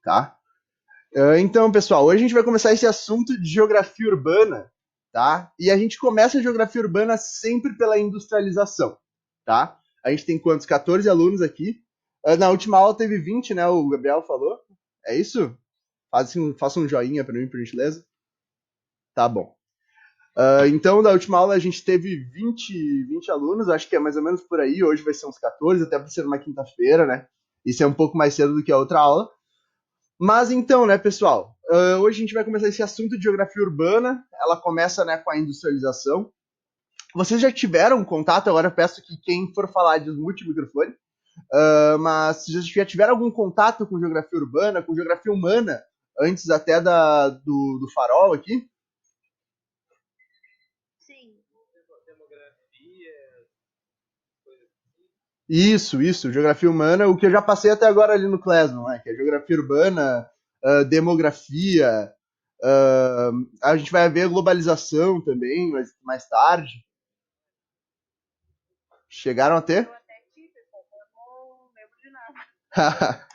tá? Então, pessoal, hoje a gente vai começar esse assunto de geografia urbana, tá? E a gente começa a geografia urbana sempre pela industrialização, tá? A gente tem quantos? 14 alunos aqui. Na última aula teve 20, né? O Gabriel falou. É isso? Faça um joinha para mim, por gentileza. Tá bom. Então, da última aula a gente teve 20 alunos, acho que é mais ou menos por aí. Hoje vai ser uns 14, até por ser uma quinta-feira, né? Isso é um pouco mais cedo do que a outra aula. Mas então, né, pessoal? Hoje a gente vai começar esse assunto de geografia urbana. Ela começa, né, com a industrialização. Vocês já tiveram contato? Agora eu peço que quem for falar desmute o microfone. Mas vocês já tiveram algum contato com geografia urbana, com geografia humana, antes até do farol aqui? Sim. Isso, geografia humana, o que eu já passei até agora ali no Classroom, né? Que é geografia urbana, demografia, a gente vai ver globalização também, mais tarde. Chegaram a ter? Eu até tive, só que eu não lembro de nada.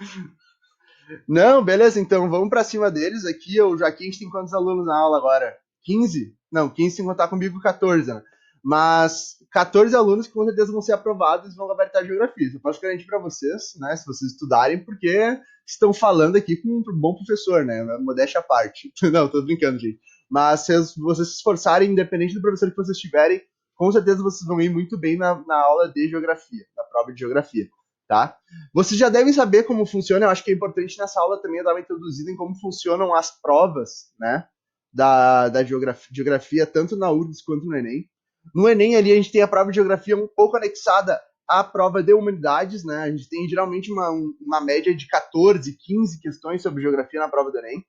Não, beleza, então vamos pra cima deles aqui. Aqui a gente tem quantos alunos na aula agora? 15? Não, 15 sem contar comigo, 14, né? Mas 14 alunos que com certeza vão ser aprovados e vão gabaritar geografia. Eu posso garantir pra vocês, né? Se vocês estudarem, porque estão falando aqui com um bom professor, né? Modéstia à parte. Não, tô brincando, gente. Mas se vocês se esforçarem, independente do professor que vocês tiverem, com certeza vocês vão ir muito bem na aula de geografia, na prova de geografia, tá? Vocês já devem saber como funciona, eu acho que é importante nessa aula também dar uma introduzida em como funcionam as provas, né, da geografia, tanto na URGS quanto no Enem. No Enem ali a gente tem a prova de geografia um pouco anexada à prova de humanidades, né, a gente tem geralmente uma média de 14, 15 questões sobre geografia na prova do Enem.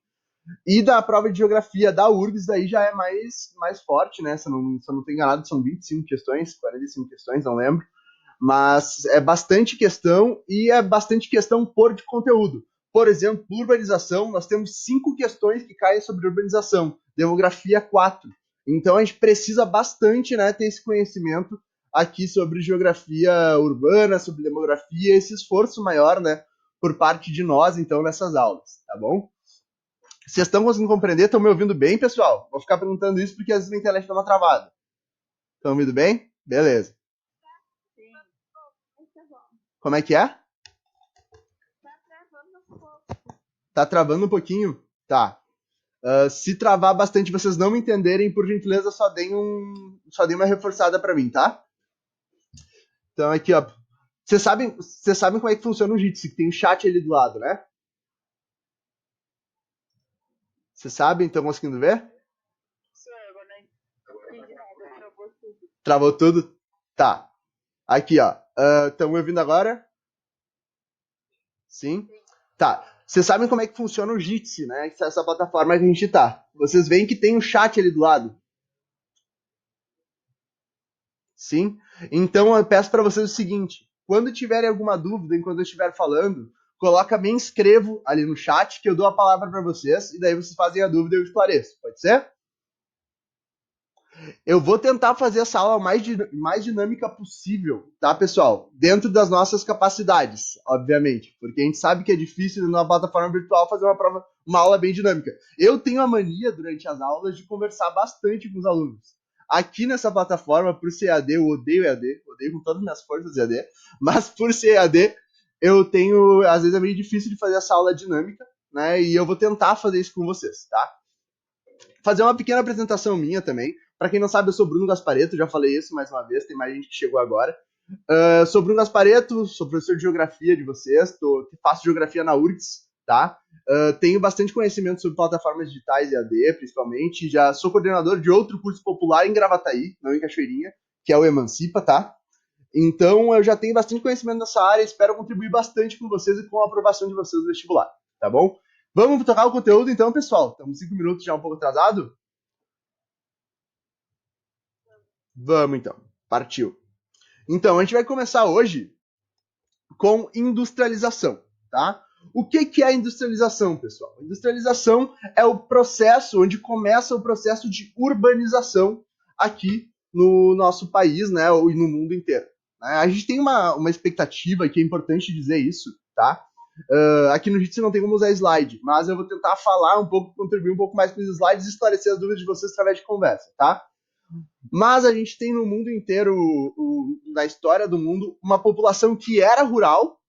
E da prova de geografia da URGS daí já é mais forte, né, se eu não estou enganado, são 25 questões, 45 questões, não lembro. Mas é bastante questão e é bastante questão por de conteúdo. Por exemplo, urbanização, nós temos 5 questões que caem sobre urbanização, demografia 4. Então a gente precisa bastante, né, ter esse conhecimento aqui sobre geografia urbana, sobre demografia, esse esforço maior, né, por parte de nós, então, nessas aulas, tá bom? Vocês estão conseguindo compreender? Estão me ouvindo bem, pessoal? Vou ficar perguntando isso porque às vezes a internet dá uma travada. Estão me ouvindo bem? Beleza. Sim. Tá bom. Como é que é? Tá travando um pouco. Tá travando um pouquinho? Tá. Se travar bastante vocês não me entenderem, por gentileza, só deem uma reforçada pra mim, tá? Então aqui, ó. Vocês sabem como é que funciona o Jitsi, que tem o chat ali do lado, né? Vocês sabem? Estão conseguindo ver? Sou eu, agora não entendi nada, travou tudo. Travou tudo? Tá. Aqui, ó. Estão me ouvindo agora? Sim? Tá. Vocês sabem como é que funciona o Jitsi, né? Essa plataforma que a gente tá. Vocês veem que tem o chat ali do lado. Sim? Então eu peço para vocês o seguinte: quando tiverem alguma dúvida enquanto eu estiver falando, coloca me inscrevo ali no chat que eu dou a palavra para vocês e daí vocês fazem a dúvida e eu esclareço. Pode ser? Eu vou tentar fazer essa aula mais dinâmica possível, tá, pessoal? Dentro das nossas capacidades, obviamente, porque a gente sabe que é difícil numa plataforma virtual fazer uma aula bem dinâmica. Eu tenho a mania durante as aulas de conversar bastante com os alunos. Aqui nessa plataforma, por ser EAD, eu odeio EAD, odeio com todas as minhas forças EAD, mas por ser EAD, eu tenho, às vezes é meio difícil de fazer essa aula dinâmica, né? E eu vou tentar fazer isso com vocês, tá? Fazer uma pequena apresentação minha também. Para quem não sabe, eu sou Bruno Gaspareto, já falei isso mais uma vez, tem mais gente que chegou agora. Sou Bruno Gaspareto, sou professor de geografia de vocês, faço geografia na URGS, tá? Tenho bastante conhecimento sobre plataformas digitais e AD, principalmente. Já sou coordenador de outro curso popular em Gravataí, não em Cachoeirinha, que é o Emancipa, tá? Então eu já tenho bastante conhecimento nessa área, espero contribuir bastante com vocês e com a aprovação de vocês no vestibular, tá bom? Vamos tocar o conteúdo então, pessoal. Estamos 5 minutos já um pouco atrasado? Vamos então. Partiu. Então, a gente vai começar hoje com industrialização, tá? O que é industrialização, pessoal? Industrialização é o processo onde começa o processo de urbanização aqui no nosso país, né, e no mundo inteiro. A gente tem uma expectativa que é importante dizer isso, tá? Aqui no Jitsi não tem como usar slide, mas eu vou tentar falar um pouco, contribuir um pouco mais com os slides e esclarecer as dúvidas de vocês através de conversa, tá? Mas a gente tem no mundo inteiro, na história do mundo, uma população que era rural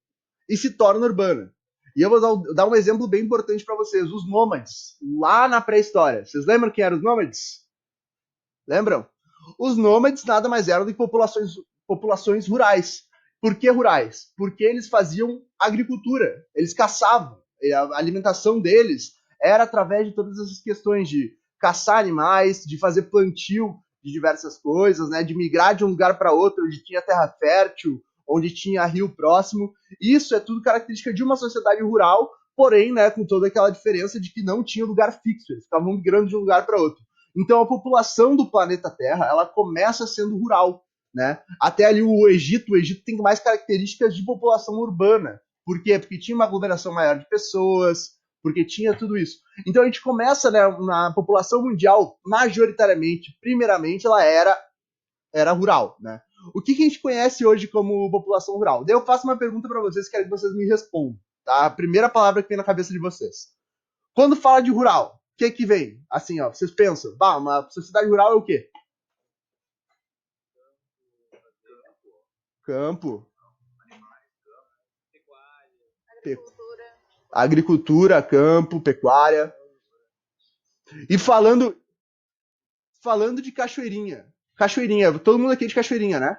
e se torna urbana. E eu vou dar um exemplo bem importante para vocês: os nômades, lá na pré-história. Vocês lembram quem eram os nômades? Lembram? Os nômades nada mais eram do que populações rurais. Por que rurais? Porque eles faziam agricultura, eles caçavam. E a alimentação deles era através de todas essas questões de caçar animais, de fazer plantio de diversas coisas, né, de migrar de um lugar para outro, onde tinha terra fértil, onde tinha rio próximo. Isso é tudo característica de uma sociedade rural, porém, né, com toda aquela diferença de que não tinha lugar fixo, eles estavam migrando de um lugar para outro. Então a população do planeta Terra, ela começa sendo rural, né? Até ali o Egito tem mais características de população urbana. Por quê? Porque tinha uma aglomeração maior de pessoas, porque tinha tudo isso. Então a gente começa, né, na população mundial, majoritariamente, primeiramente, ela era rural, né? O que a gente conhece hoje como população rural? Daí eu faço uma pergunta para vocês, quero que vocês me respondam, tá? A primeira palavra que vem na cabeça de vocês. Quando fala de rural, o que vem? Assim, ó, vocês pensam, bah, uma sociedade rural é o quê? Campo, Agricultura. agricultura, campo, pecuária. E falando de cachoeirinha. Cachoeirinha, todo mundo aqui é de cachoeirinha, né?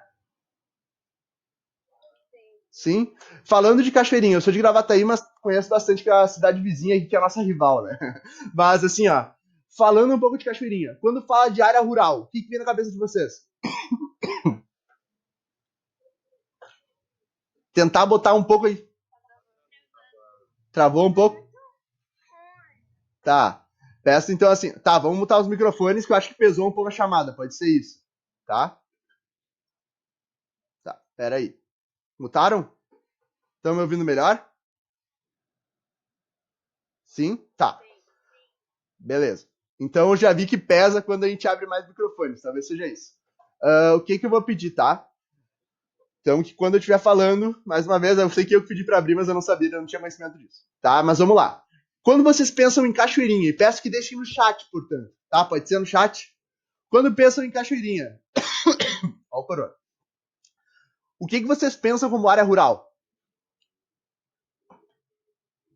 Sim. Falando de cachoeirinha, eu sou de Gravataí, mas conheço bastante que é a cidade vizinha aqui, que é a nossa rival, né? Mas assim, ó, falando um pouco de cachoeirinha, quando fala de área rural, o que vem na cabeça de vocês? Tentar botar um pouco aí. Travou um pouco? Tá. Peço então assim, tá, vamos mutar os microfones que eu acho que pesou um pouco a chamada, pode ser isso. Tá? Tá, pera aí. Mutaram? Estão me ouvindo melhor? Sim? Tá. Beleza. Então eu já vi que pesa quando a gente abre mais microfones, talvez seja isso. O que eu vou pedir, tá? Então, que quando eu estiver falando, mais uma vez, eu sei que eu pedi para abrir, mas eu não sabia, eu não tinha conhecimento disso. Tá? Mas vamos lá. Quando vocês pensam em cachoeirinha, e peço que deixem no chat, portanto, tá? Pode ser no chat. Quando pensam em cachoeirinha, ó o corona. O que vocês pensam como área rural?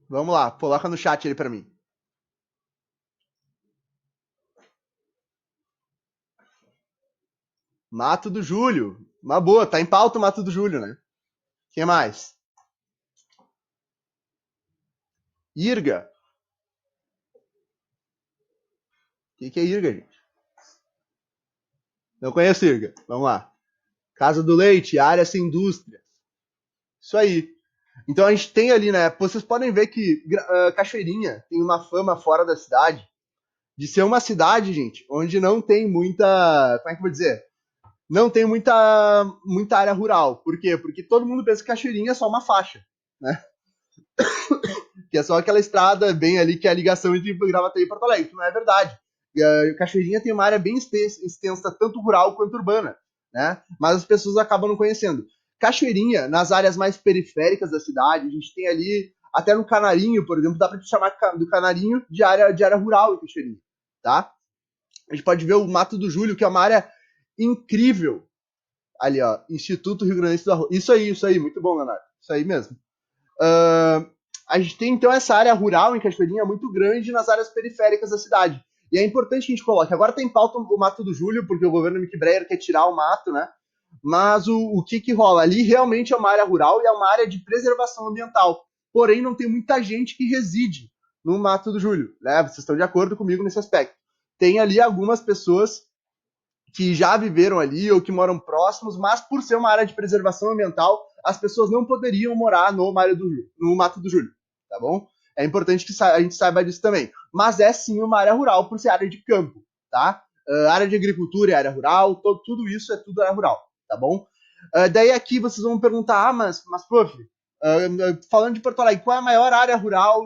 Vamos lá, coloca no chat ele para mim. Mato do Júlio. Uma boa, tá em pauta o Mato do Júlio, né? Quem mais? Irga. O que é Irga, gente? Não conheço Irga. Vamos lá. Casa do Leite, área sem indústria. Isso aí. Então a gente tem ali, né? Vocês podem ver que Cachoeirinha tem uma fama fora da cidade de ser uma cidade, gente, onde não tem muita. Como é que eu vou dizer? Não tem muita área rural. Por quê? Porque todo mundo pensa que Cachoeirinha é só uma faixa, né? Que é só aquela estrada bem ali que é a ligação entre Gravataí e Porto Alegre, que não é verdade. Cachoeirinha tem uma área bem extensa, tanto rural quanto urbana, né? Mas as pessoas acabam não conhecendo. Cachoeirinha, nas áreas mais periféricas da cidade, a gente tem ali, até no Canarinho, por exemplo, dá para chamar do Canarinho de área rural em Cachoeirinha, tá? A gente pode ver o Mato do Júlio, que é uma área incrível. Ali, ó, Instituto Rio Grande do Sul. Isso aí, muito bom, Leonardo. Isso aí mesmo. A gente tem, então, essa área rural em Cachoeirinha muito grande nas áreas periféricas da cidade. E é importante que a gente coloque. Agora tem pauta o Mato do Júlio, porque o governo Mick Breyer quer tirar o mato, né? Mas o que rola? Ali realmente é uma área rural e é uma área de preservação ambiental. Porém, não tem muita gente que reside no Mato do Júlio, né? Vocês estão de acordo comigo nesse aspecto. Tem ali algumas pessoas que já viveram ali ou que moram próximos, mas por ser uma área de preservação ambiental, as pessoas não poderiam morar no Mato do Júlio, tá bom? É importante que a gente saiba disso também. Mas é sim uma área rural por ser área de campo, tá? Área de agricultura é área rural, tudo isso é tudo área rural, tá bom? Daí aqui vocês vão perguntar, mas prof, falando de Porto Alegre, qual é a maior área rural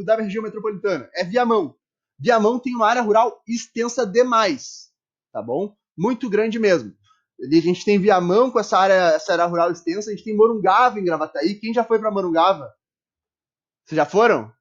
da região metropolitana? É Viamão. Viamão tem uma área rural extensa demais, tá bom? Muito grande mesmo. A gente tem Viamão com essa área rural extensa, a gente tem Morungava em Gravataí. Quem já foi para Morungava? Vocês já foram?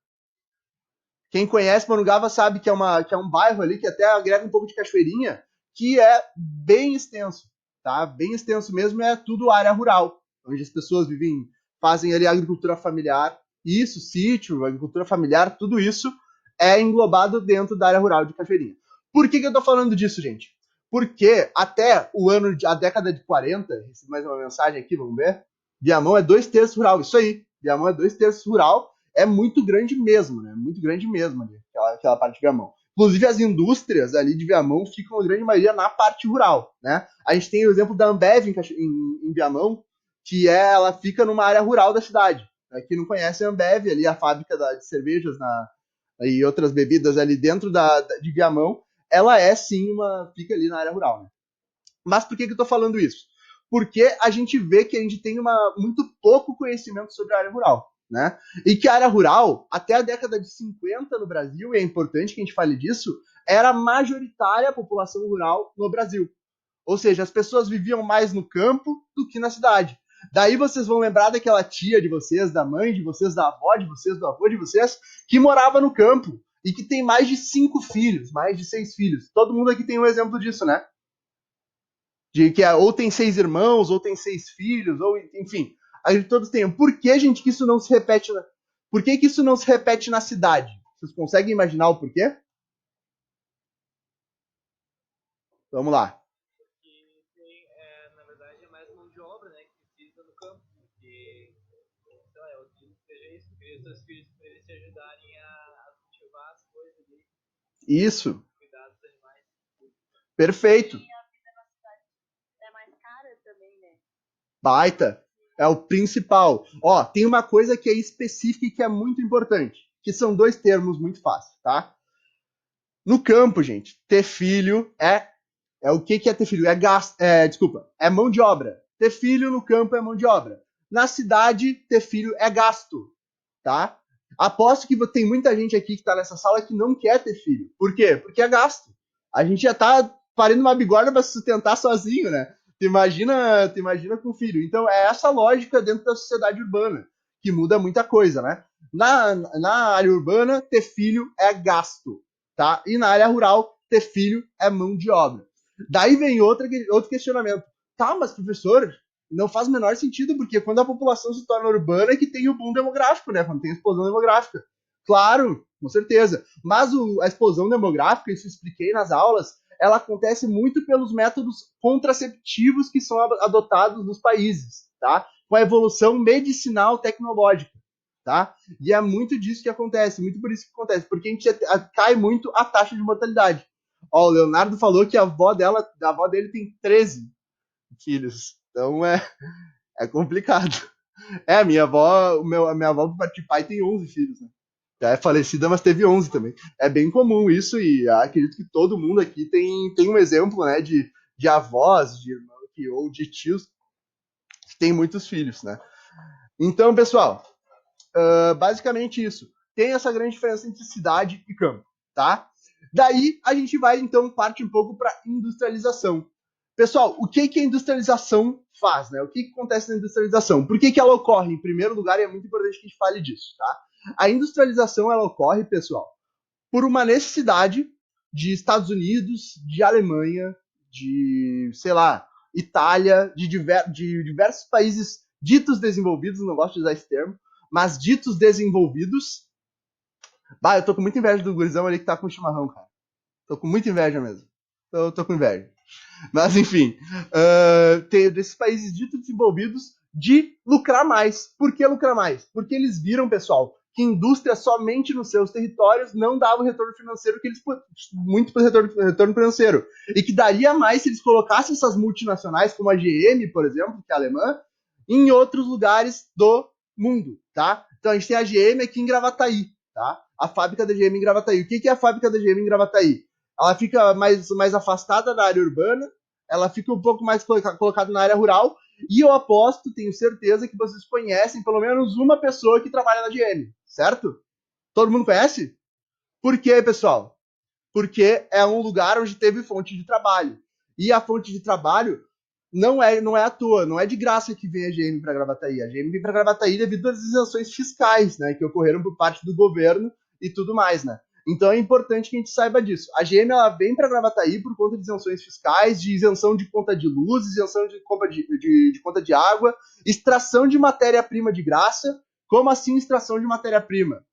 Quem conhece Morungava sabe que é um bairro ali que até agrega um pouco de cachoeirinha, que é bem extenso, tá? Bem extenso mesmo, é tudo área rural, onde as pessoas vivem, fazem ali agricultura familiar, isso, sítio, agricultura familiar, tudo isso é englobado dentro da área rural de Cachoeirinha. Por que eu tô falando disso, gente? Porque até a década de 40, recebi mais uma mensagem aqui, vamos ver, Viamão é 2/3 rural, isso aí, Viamão é 2/3 rural, é muito grande mesmo, né? Muito grande mesmo ali, aquela parte de Viamão. Inclusive, as indústrias ali de Viamão ficam, a grande maioria, na parte rural, né? A gente tem o exemplo da Ambev em Viamão, que ela fica numa área rural da cidade. Quem não conhece a Ambev, ali a fábrica de cervejas e outras bebidas ali dentro de Viamão, ela é sim fica ali na área rural, né? Mas por que eu tô falando isso? Porque a gente vê que a gente tem muito pouco conhecimento sobre a área rural, né? E que a área rural, até a década de 50 no Brasil, e é importante que a gente fale disso, era majoritária a população rural no Brasil. Ou seja, as pessoas viviam mais no campo do que na cidade. Daí vocês vão lembrar daquela tia de vocês, da mãe de vocês, da avó de vocês, do avô de vocês, que morava no campo e que tem mais de 5 filhos, mais de 6 filhos. Todo mundo aqui tem um exemplo disso, né? De que ou tem 6 irmãos, ou tem 6 filhos, ou enfim, a gente todos tem. Por que, gente, que isso não se repete? Por que isso não se repete na cidade? Vocês conseguem imaginar o porquê? Vamos lá. Porque tem, na verdade, é mais mão de obra, né, que precisa no campo. Porque, sei lá, eu acredito que seja isso, cria seus filhos para eles te ajudarem a cultivar as coisas ali, Isso. cuidar dos animais. Perfeito. E a vida na cidade é mais cara também, né? Baita. É o principal. Ó, tem uma coisa que é específica e que é muito importante, que são dois termos muito fáceis, tá? No campo, gente, ter filho é o que é ter filho? Desculpa, é mão de obra. Ter filho no campo é mão de obra. Na cidade, ter filho é gasto, tá? Aposto que tem muita gente aqui que tá nessa sala que não quer ter filho. Por quê? Porque é gasto. A gente já tá parindo uma bigorna para se sustentar sozinho, né? Tu imagina com filho. Então é essa lógica dentro da sociedade urbana, que muda muita coisa, né? Na área urbana, ter filho é gasto, tá? E na área rural, ter filho é mão de obra. Daí vem outro questionamento. Tá, mas professor, não faz o menor sentido, porque quando a população se torna urbana é que tem o boom demográfico, né? Quando tem a explosão demográfica. Claro, com certeza. Mas a explosão demográfica, isso eu expliquei nas aulas, ela acontece muito pelos métodos contraceptivos que são adotados nos países, tá? Com a evolução medicinal tecnológica, tá? E é muito disso que acontece, muito por isso que acontece, porque a gente cai muito a taxa de mortalidade. Ó, o Leonardo falou que a avó dele tem 13 filhos. Então é complicado. É, a minha avó por parte de pai tem 11 filhos, né? Já é falecida, mas teve 11 também. É bem comum isso e acredito que todo mundo aqui tem um exemplo, né, de avós, de irmãos ou de tios que tem muitos filhos, né? Então, pessoal, basicamente isso. Tem essa grande diferença entre cidade e campo, tá? Daí a gente vai, então, parte um pouco para industrialização. Pessoal, o que a industrialização faz, né? O que acontece na industrialização? Por que ela ocorre? Em primeiro lugar, e é muito importante que a gente fale disso, tá? A industrialização, ela ocorre, pessoal, por uma necessidade de Estados Unidos, de Alemanha, de, sei lá, Itália, de diversos países ditos desenvolvidos, não gosto de usar esse termo, mas ditos desenvolvidos. Bah, eu tô com muita inveja do gurizão ali que tá com chimarrão, cara. Tô com muita inveja mesmo. Tô com inveja. Mas, enfim, tem desses países ditos desenvolvidos de lucrar mais. Por que lucrar mais? Porque eles viram, pessoal, que indústria somente nos seus territórios não dava o retorno financeiro que eles muito retorno financeiro. E que daria mais se eles colocassem essas multinacionais, como a GM, por exemplo, que é alemã, em outros lugares do mundo, tá? Então a gente tem a GM aqui em Gravataí, tá? A fábrica da GM em Gravataí. O que é a fábrica da GM em Gravataí? Ela fica mais afastada da área urbana, ela fica um pouco mais colocada na área rural, e eu aposto, tenho certeza que vocês conhecem pelo menos uma pessoa que trabalha na GM, certo? Todo mundo conhece? Por quê, pessoal? Porque é um lugar onde teve fonte de trabalho. E a fonte de trabalho não é à toa, não é de graça que vem a GM para Gravataí. A GM vem para Gravataí devido às isenções fiscais, né, que ocorreram por parte do governo e tudo mais, né. Então é importante que a gente saiba disso. A GM ela vem para Gravataí por conta de isenções fiscais, de isenção de conta de luz, isenção de conta de água, extração de matéria-prima de graça. Como assim extração de matéria-prima?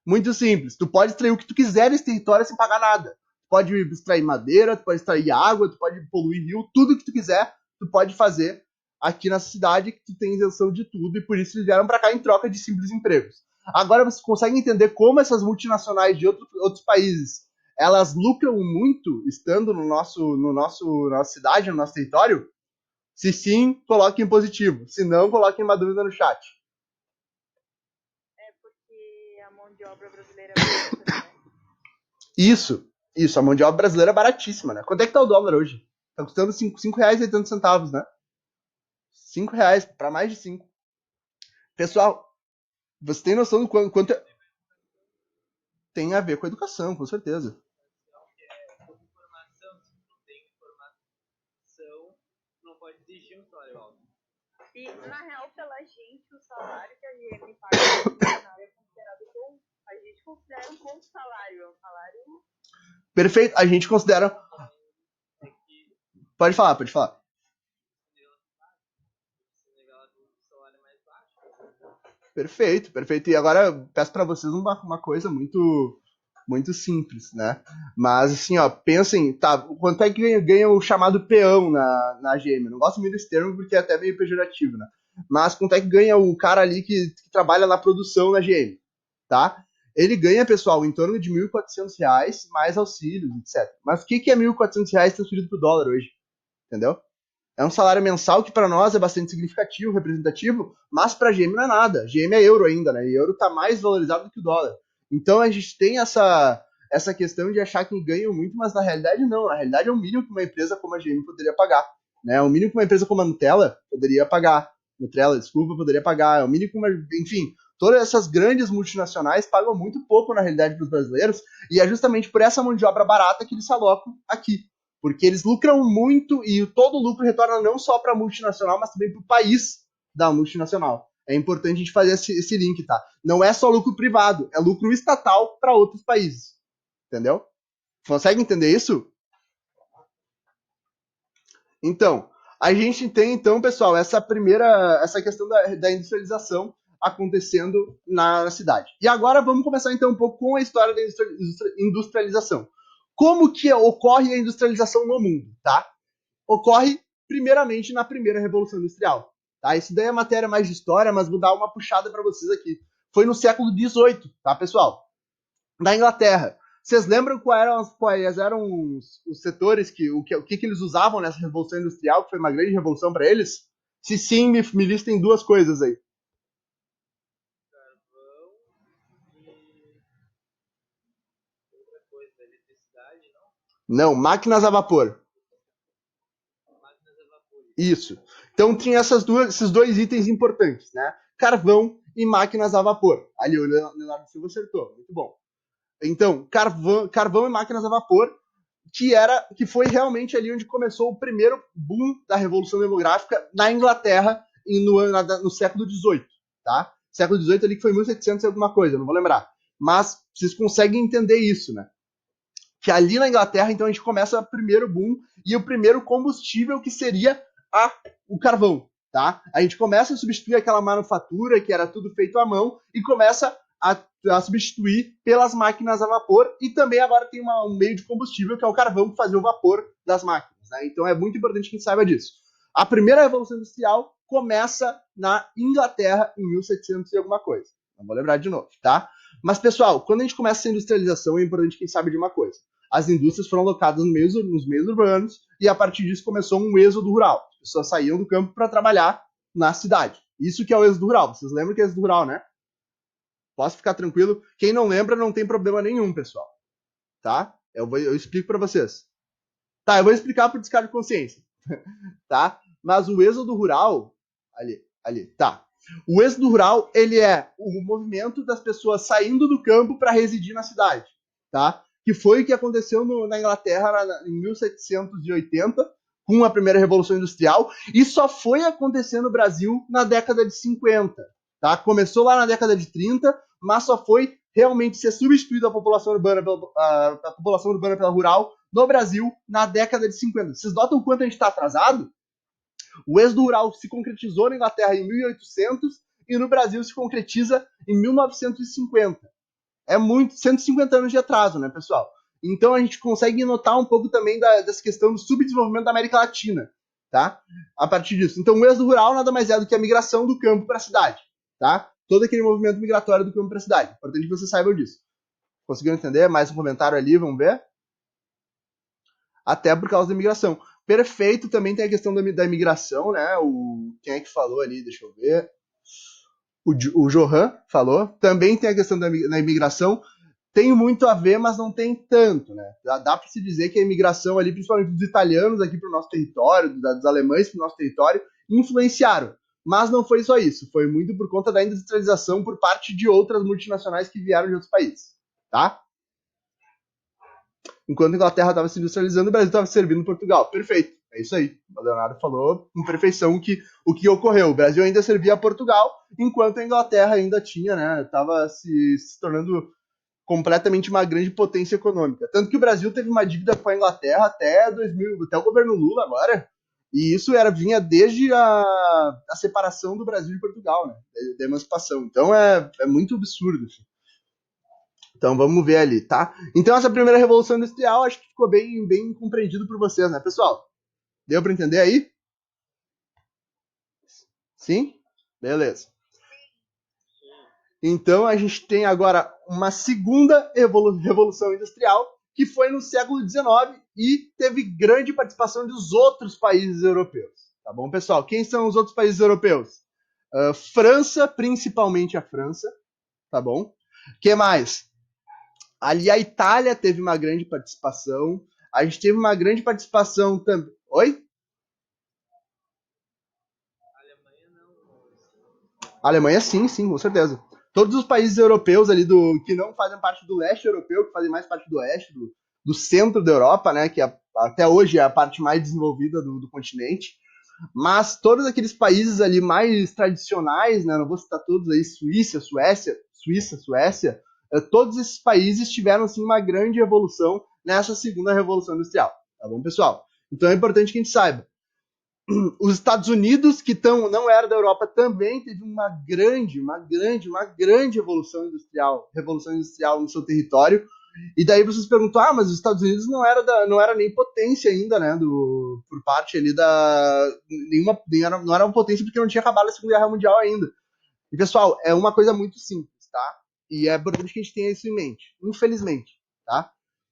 Muito simples. Tu pode extrair o que tu quiser nesse território sem pagar nada. Tu pode extrair madeira, tu pode extrair água, tu pode poluir rio, tudo que tu quiser, tu pode fazer aqui na cidade, que tu tem isenção de tudo, e por isso eles vieram para cá em troca de simples empregos. Agora você consegue entender como essas multinacionais de outros países, elas lucram muito estando nossa cidade, no nosso território? Se sim, coloque em positivo. Se não, coloque uma dúvida no chat. É porque a mão de obra brasileira é barata, né? Isso, a mão de obra brasileira é baratíssima, né? Quanto é que tá o dólar hoje? Tá custando R$5,80, né? R$5, para mais de 5. Pessoal, você tem noção do quanto tem a ver com a educação, com certeza. Informação, se não tem informação, não pode exigir um salário alto. E, na real, pela gente, o salário que a GM paga no funcionário é considerado bom. A gente considera um bom salário. É um salário. Perfeito, a gente considera. Pode falar. Perfeito. E agora eu peço para vocês uma coisa muito simples, né? Mas assim, ó, pensem, tá, quanto é que ganha o chamado peão na GM? Eu não gosto muito desse termo porque é até meio pejorativo, né? Mas quanto é que ganha o cara ali que trabalha na produção na GM, tá? Ele ganha, pessoal, em torno de R$1.400, mais auxílios, etc. Mas o que é R$1.400 transferido pro dólar hoje? Entendeu? É um salário mensal que para nós é bastante significativo, representativo, mas para a GM não é nada. GM é euro ainda, né? E euro está mais valorizado do que o dólar. Então a gente tem essa questão de achar que ganham muito, mas na realidade não. Na realidade é o mínimo que uma empresa como a GM poderia pagar. Né? É o mínimo que uma empresa como a Nutella poderia pagar. Poderia pagar. É o mínimo que enfim, todas essas grandes multinacionais pagam muito pouco na realidade para os brasileiros, e é justamente por essa mão de obra barata que eles se alocam aqui. Porque eles lucram muito e todo o lucro retorna não só para a multinacional, mas também para o país da multinacional. É importante a gente fazer esse link, tá? Não é só lucro privado, é lucro estatal para outros países. Entendeu? Consegue entender isso? Então, a gente tem, então, pessoal, essa questão da industrialização acontecendo na cidade. E agora vamos começar, então, um pouco com a história da industrialização. Como que ocorre a industrialização no mundo, tá? Ocorre, primeiramente, na primeira Revolução Industrial. Tá? Isso daí é matéria mais de história, mas vou dar uma puxada para vocês aqui. Foi no século XVIII, tá, pessoal? Na Inglaterra. Vocês lembram quais eram os setores, o que eles usavam nessa Revolução Industrial, que foi uma grande revolução para eles? Se sim, me listem duas coisas aí. Carvão e outra coisa, eletricidade, não? Não, máquinas a vapor. Máquinas a vapor. Isso. Então tinha esses dois itens importantes, né? Carvão e máquinas a vapor. Ali o Leonardo Silva acertou. Muito bom. Então, carvão e máquinas a vapor, que foi realmente ali onde começou o primeiro boom da Revolução Demográfica na Inglaterra no século XVIII, tá? Século XVIII ali que foi 1700 e alguma coisa, não vou lembrar. Mas vocês conseguem entender isso, né? Que ali na Inglaterra, então, a gente começa o primeiro boom e o primeiro combustível que seria o carvão, tá? A gente começa a substituir aquela manufatura que era tudo feito à mão e começa a substituir pelas máquinas a vapor, e também agora tem um meio de combustível que é o carvão que fazia o vapor das máquinas, né? Então é muito importante que a gente saiba disso. A primeira Revolução Industrial começa na Inglaterra em 1700 e alguma coisa. Não vou lembrar de novo, tá? Mas, pessoal, quando a gente começa essa industrialização, é importante que a gente saiba de uma coisa. As indústrias foram alocadas nos meios urbanos e, a partir disso, começou um êxodo rural. As pessoas saíam do campo para trabalhar na cidade. Isso que é o êxodo rural. Vocês lembram que é êxodo rural, né? Posso ficar tranquilo. Quem não lembra, não tem problema nenhum, pessoal. Tá? Eu explico para vocês. Tá, eu vou explicar por descargo de consciência. Tá? Mas o êxodo rural... Ali, tá. O êxodo rural, ele é o movimento das pessoas saindo do campo para residir na cidade, tá? Que foi o que aconteceu na Inglaterra em 1780, com a primeira Revolução Industrial, e só foi acontecer no Brasil na década de 50. Tá? Começou lá na década de 30, mas só foi realmente ser substituída a população urbana pela rural no Brasil na década de 50. Vocês notam o quanto a gente está atrasado? O êxodo rural se concretizou na Inglaterra em 1800 e no Brasil se concretiza em 1950. É muito, 150 anos de atraso, né, pessoal? Então a gente consegue notar um pouco também dessa questão do subdesenvolvimento da América Latina, tá? A partir disso. Então o êxodo rural nada mais é do que a migração do campo para a cidade, tá? Todo aquele movimento migratório do campo para a cidade. Importante que vocês saibam disso. Conseguiram entender? Mais um comentário ali, vamos ver? Até por causa da imigração. Perfeito, também tem a questão da imigração, né? Quem é que falou ali? Deixa eu ver. O Johan falou. Também tem a questão da imigração. Tem muito a ver, mas não tem tanto, né? Dá para se dizer que a imigração ali, principalmente dos italianos aqui para o nosso território, dos alemães para o nosso território, influenciaram. Mas não foi só isso. Foi muito por conta da industrialização por parte de outras multinacionais que vieram de outros países, tá? Enquanto a Inglaterra estava se industrializando, o Brasil estava servindo Portugal. Perfeito. É isso aí. O Leonardo falou com perfeição o que ocorreu. O Brasil ainda servia a Portugal, enquanto a Inglaterra ainda tinha, né? Estava se tornando completamente uma grande potência econômica. Tanto que o Brasil teve uma dívida com a Inglaterra até 2000, até o governo Lula agora. E isso vinha desde a separação do Brasil de Portugal, né? Da emancipação. Então é muito absurdo. Assim. Então vamos ver ali, tá? Então essa primeira Revolução Industrial acho que ficou bem compreendido por vocês, né, pessoal? Deu para entender aí? Sim? Beleza. Então a gente tem agora uma segunda Revolução Industrial, que foi no século XIX e teve grande participação dos outros países europeus. Tá bom, pessoal? Quem são os outros países europeus? França, principalmente a França, tá bom? O que mais? Ali a Itália teve uma grande participação. A gente teve uma grande participação também. Oi? A Alemanha, sim, com certeza. Todos os países europeus ali que não fazem parte do leste europeu, que fazem mais parte do oeste, do centro da Europa, né? Que até hoje é a parte mais desenvolvida do continente. Mas todos aqueles países ali mais tradicionais, né? Não vou citar todos aí, Suíça, Suécia, todos esses países tiveram assim uma grande evolução nessa segunda revolução industrial, tá bom, pessoal? Então é importante que a gente saiba. Os Estados Unidos, que não era da Europa, também teve uma grande revolução industrial no seu território. E daí vocês perguntam, mas os Estados Unidos não era nem potência ainda, né? Por parte ali não era uma potência porque não tinha acabado a Segunda Guerra Mundial ainda. E, pessoal, é uma coisa muito simples, tá? E é importante que a gente tenha isso em mente, infelizmente, tá?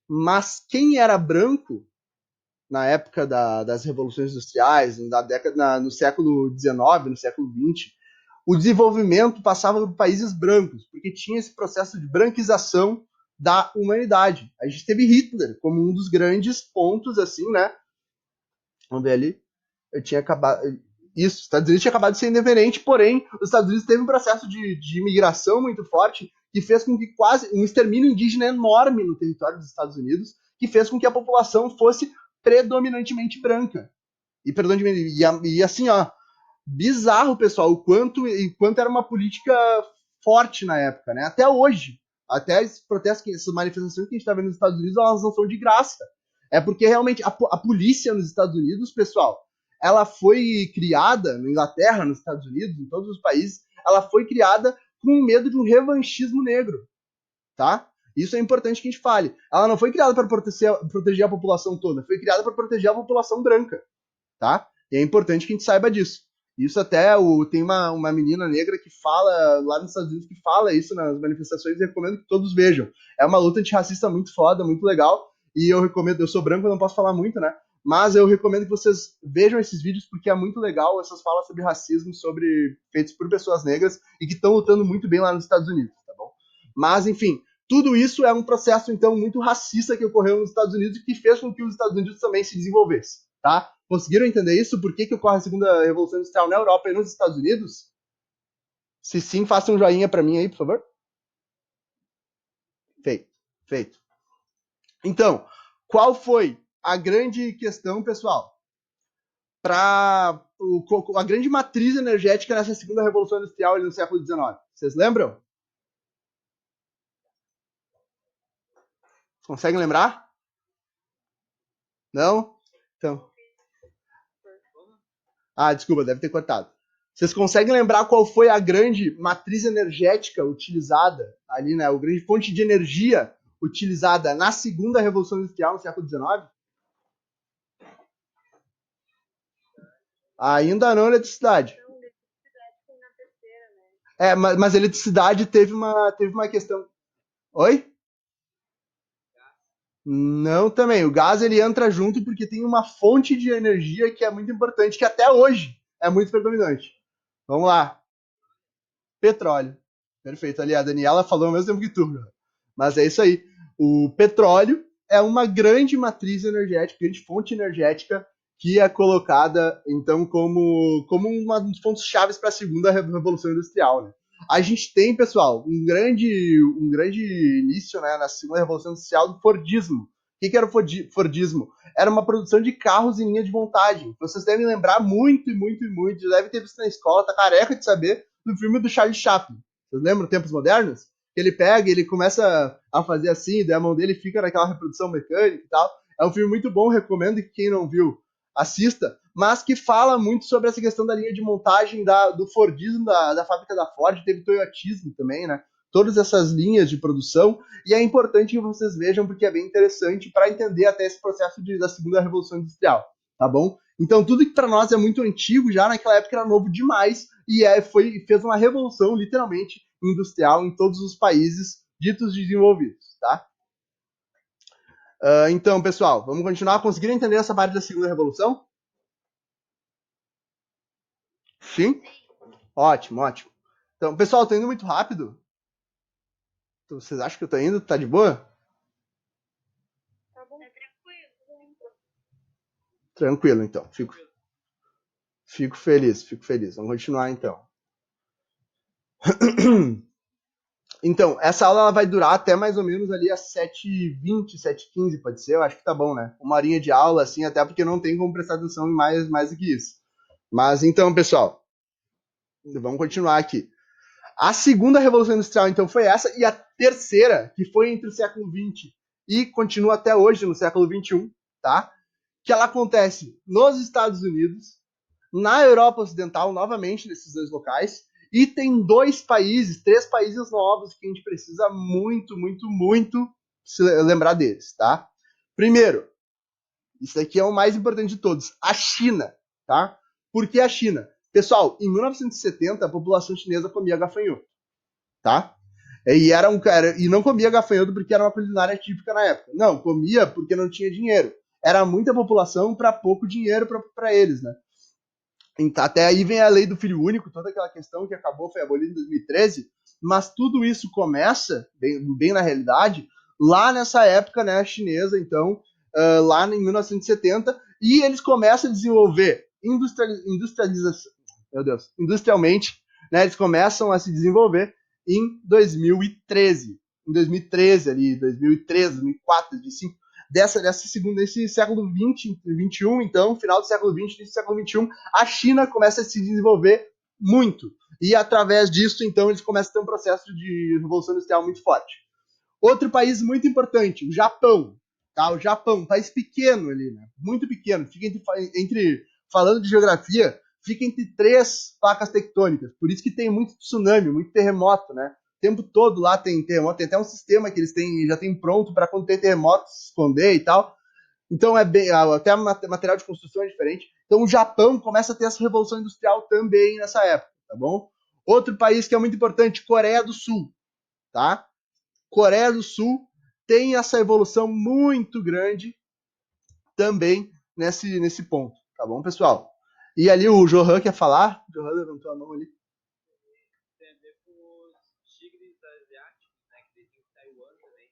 Mas quem era branco na época das revoluções industriais, no século XIX, no século XX, o desenvolvimento passava por países brancos, porque tinha esse processo de branquização da humanidade. A gente teve Hitler como um dos grandes pontos, assim, né? Vamos ver ali. Os Estados Unidos tinha acabado de ser independente, porém, os Estados Unidos teve um processo de imigração muito forte que fez com que quase um extermínio indígena enorme no território dos Estados Unidos, que fez com que a população fosse predominantemente branca. E assim, ó, bizarro, pessoal, o quanto era uma política forte na época, né? Até hoje. Até esses protestos, essas manifestações que a gente está vendo nos Estados Unidos, elas não são de graça. É porque realmente a polícia nos Estados Unidos, pessoal, ela foi criada na Inglaterra, nos Estados Unidos, em todos os países, ela foi criada com medo de um revanchismo negro, tá? Isso é importante que a gente fale. Ela não foi criada para proteger a população toda, foi criada para proteger a população branca, tá? E é importante que a gente saiba disso. Isso até tem uma menina negra que fala lá nos Estados Unidos, que fala isso nas manifestações, e recomendo que todos vejam. É uma luta antirracista muito foda, muito legal, e eu recomendo, eu sou branco, eu não posso falar muito, né? Mas eu recomendo que vocês vejam esses vídeos, porque é muito legal essas falas sobre racismo, feitos por pessoas negras, e que estão lutando muito bem lá nos Estados Unidos, tá bom? Mas, enfim, tudo isso é um processo, então, muito racista que ocorreu nos Estados Unidos e que fez com que os Estados Unidos também se desenvolvessem, tá? Conseguiram entender isso? Por que ocorre a segunda revolução industrial na Europa e nos Estados Unidos? Se sim, faça um joinha para mim aí, por favor. Feito. Então, qual foi a grande questão, pessoal? para a grande matriz energética nessa segunda revolução industrial ali no século XIX. Vocês lembram? Conseguem lembrar? Não? Então. Desculpa, deve ter cortado. Vocês conseguem lembrar qual foi a grande matriz energética utilizada ali, né? A grande fonte de energia utilizada na segunda revolução industrial no século XIX? Ainda não eletricidade. Mas a eletricidade teve uma questão. Oi? Não, também. O gás ele entra junto porque tem uma fonte de energia que é muito importante, que até hoje é muito predominante. Vamos lá. Petróleo. Perfeito. Ali, a Daniela falou ao mesmo tempo que tu. Mas é isso aí. O petróleo é uma grande matriz energética, grande fonte energética que é colocada, então, como uma dos pontos chaves para a segunda revolução industrial, né? A gente tem, pessoal, um grande início, né, na segunda revolução industrial do Fordismo. O que era o Fordismo? Era uma produção de carros em linha de montagem. Vocês devem lembrar muito, já devem ter visto na escola, tá careca de saber, do filme do Charlie Chaplin. Vocês lembram Tempos Modernos? Ele pega, ele começa a fazer assim, daí a mão dele fica naquela reprodução mecânica e tal. É um filme muito bom, recomendo que quem não viu assista, mas que fala muito sobre essa questão da linha de montagem do Fordismo, da fábrica da Ford, teve Toyotismo também, né? Todas essas linhas de produção, e é importante que vocês vejam, porque é bem interessante para entender até esse processo da segunda revolução industrial, tá bom? Então, tudo que para nós é muito antigo, já naquela época era novo demais, e fez uma revolução, literalmente, industrial em todos os países ditos desenvolvidos, tá? Então, pessoal, vamos continuar. Conseguiram entender essa parte da segunda revolução? Sim? Ótimo, ótimo. Então, pessoal, tô indo muito rápido. Vocês acham que eu tô indo? Tá de boa? Tá bom, é tranquilo. Tranquilo, então. Fico feliz. Vamos continuar, então. Então, essa aula ela vai durar até mais ou menos ali às 7h20, 7h15, pode ser? Eu acho que tá bom, né? Uma horinha de aula, assim, até porque não tem como prestar atenção em mais do que isso. Mas então, pessoal, vamos continuar aqui. A segunda revolução industrial, então, foi essa, e a terceira, que foi entre o século XX e continua até hoje, no século XXI, tá? Que ela acontece nos Estados Unidos, na Europa Ocidental, novamente, nesses dois locais, e tem três países novos que a gente precisa muito se lembrar deles, tá? Primeiro, isso aqui é o mais importante de todos, a China, tá? Por que a China? Pessoal, em 1970, a população chinesa comia gafanhoto, tá? E não comia gafanhoto porque era uma culinária típica na época. Não, comia porque não tinha dinheiro. Era muita população para pouco dinheiro para eles, né? Então, até aí vem a lei do filho único, toda aquela questão que foi abolida em 2013, mas tudo isso começa, bem na realidade, lá nessa época, né, chinesa, então, lá em 1970, e eles começam a desenvolver industrialmente, né, eles começam a se desenvolver em 2013. Em 2013, ali, 2013, 2004, 2005, desse século 20, 21, então, final do século 20, início do século 21, a China começa a se desenvolver muito. E através disso, então, eles começam a ter um processo de revolução industrial muito forte. Outro país muito importante, o Japão. Tá? O Japão, um país pequeno ali, né? Muito pequeno. Fica falando de geografia, fica entre três placas tectônicas. Por isso que tem muito tsunami, muito terremoto, né? O tempo todo lá tem terremoto. Tem até um sistema que eles já tem pronto para quando tem terremoto se esconder e tal. Então até material de construção é diferente. Então o Japão começa a ter essa revolução industrial também nessa época, tá bom? Outro país que é muito importante, Coreia do Sul, tá? Coreia do Sul tem essa evolução muito grande também nesse ponto, tá bom, pessoal? E ali o Johan quer falar? O Johan levantou a mão ali. Tem a ver com os tigres asiáticos, né? Que tem em Taiwan também.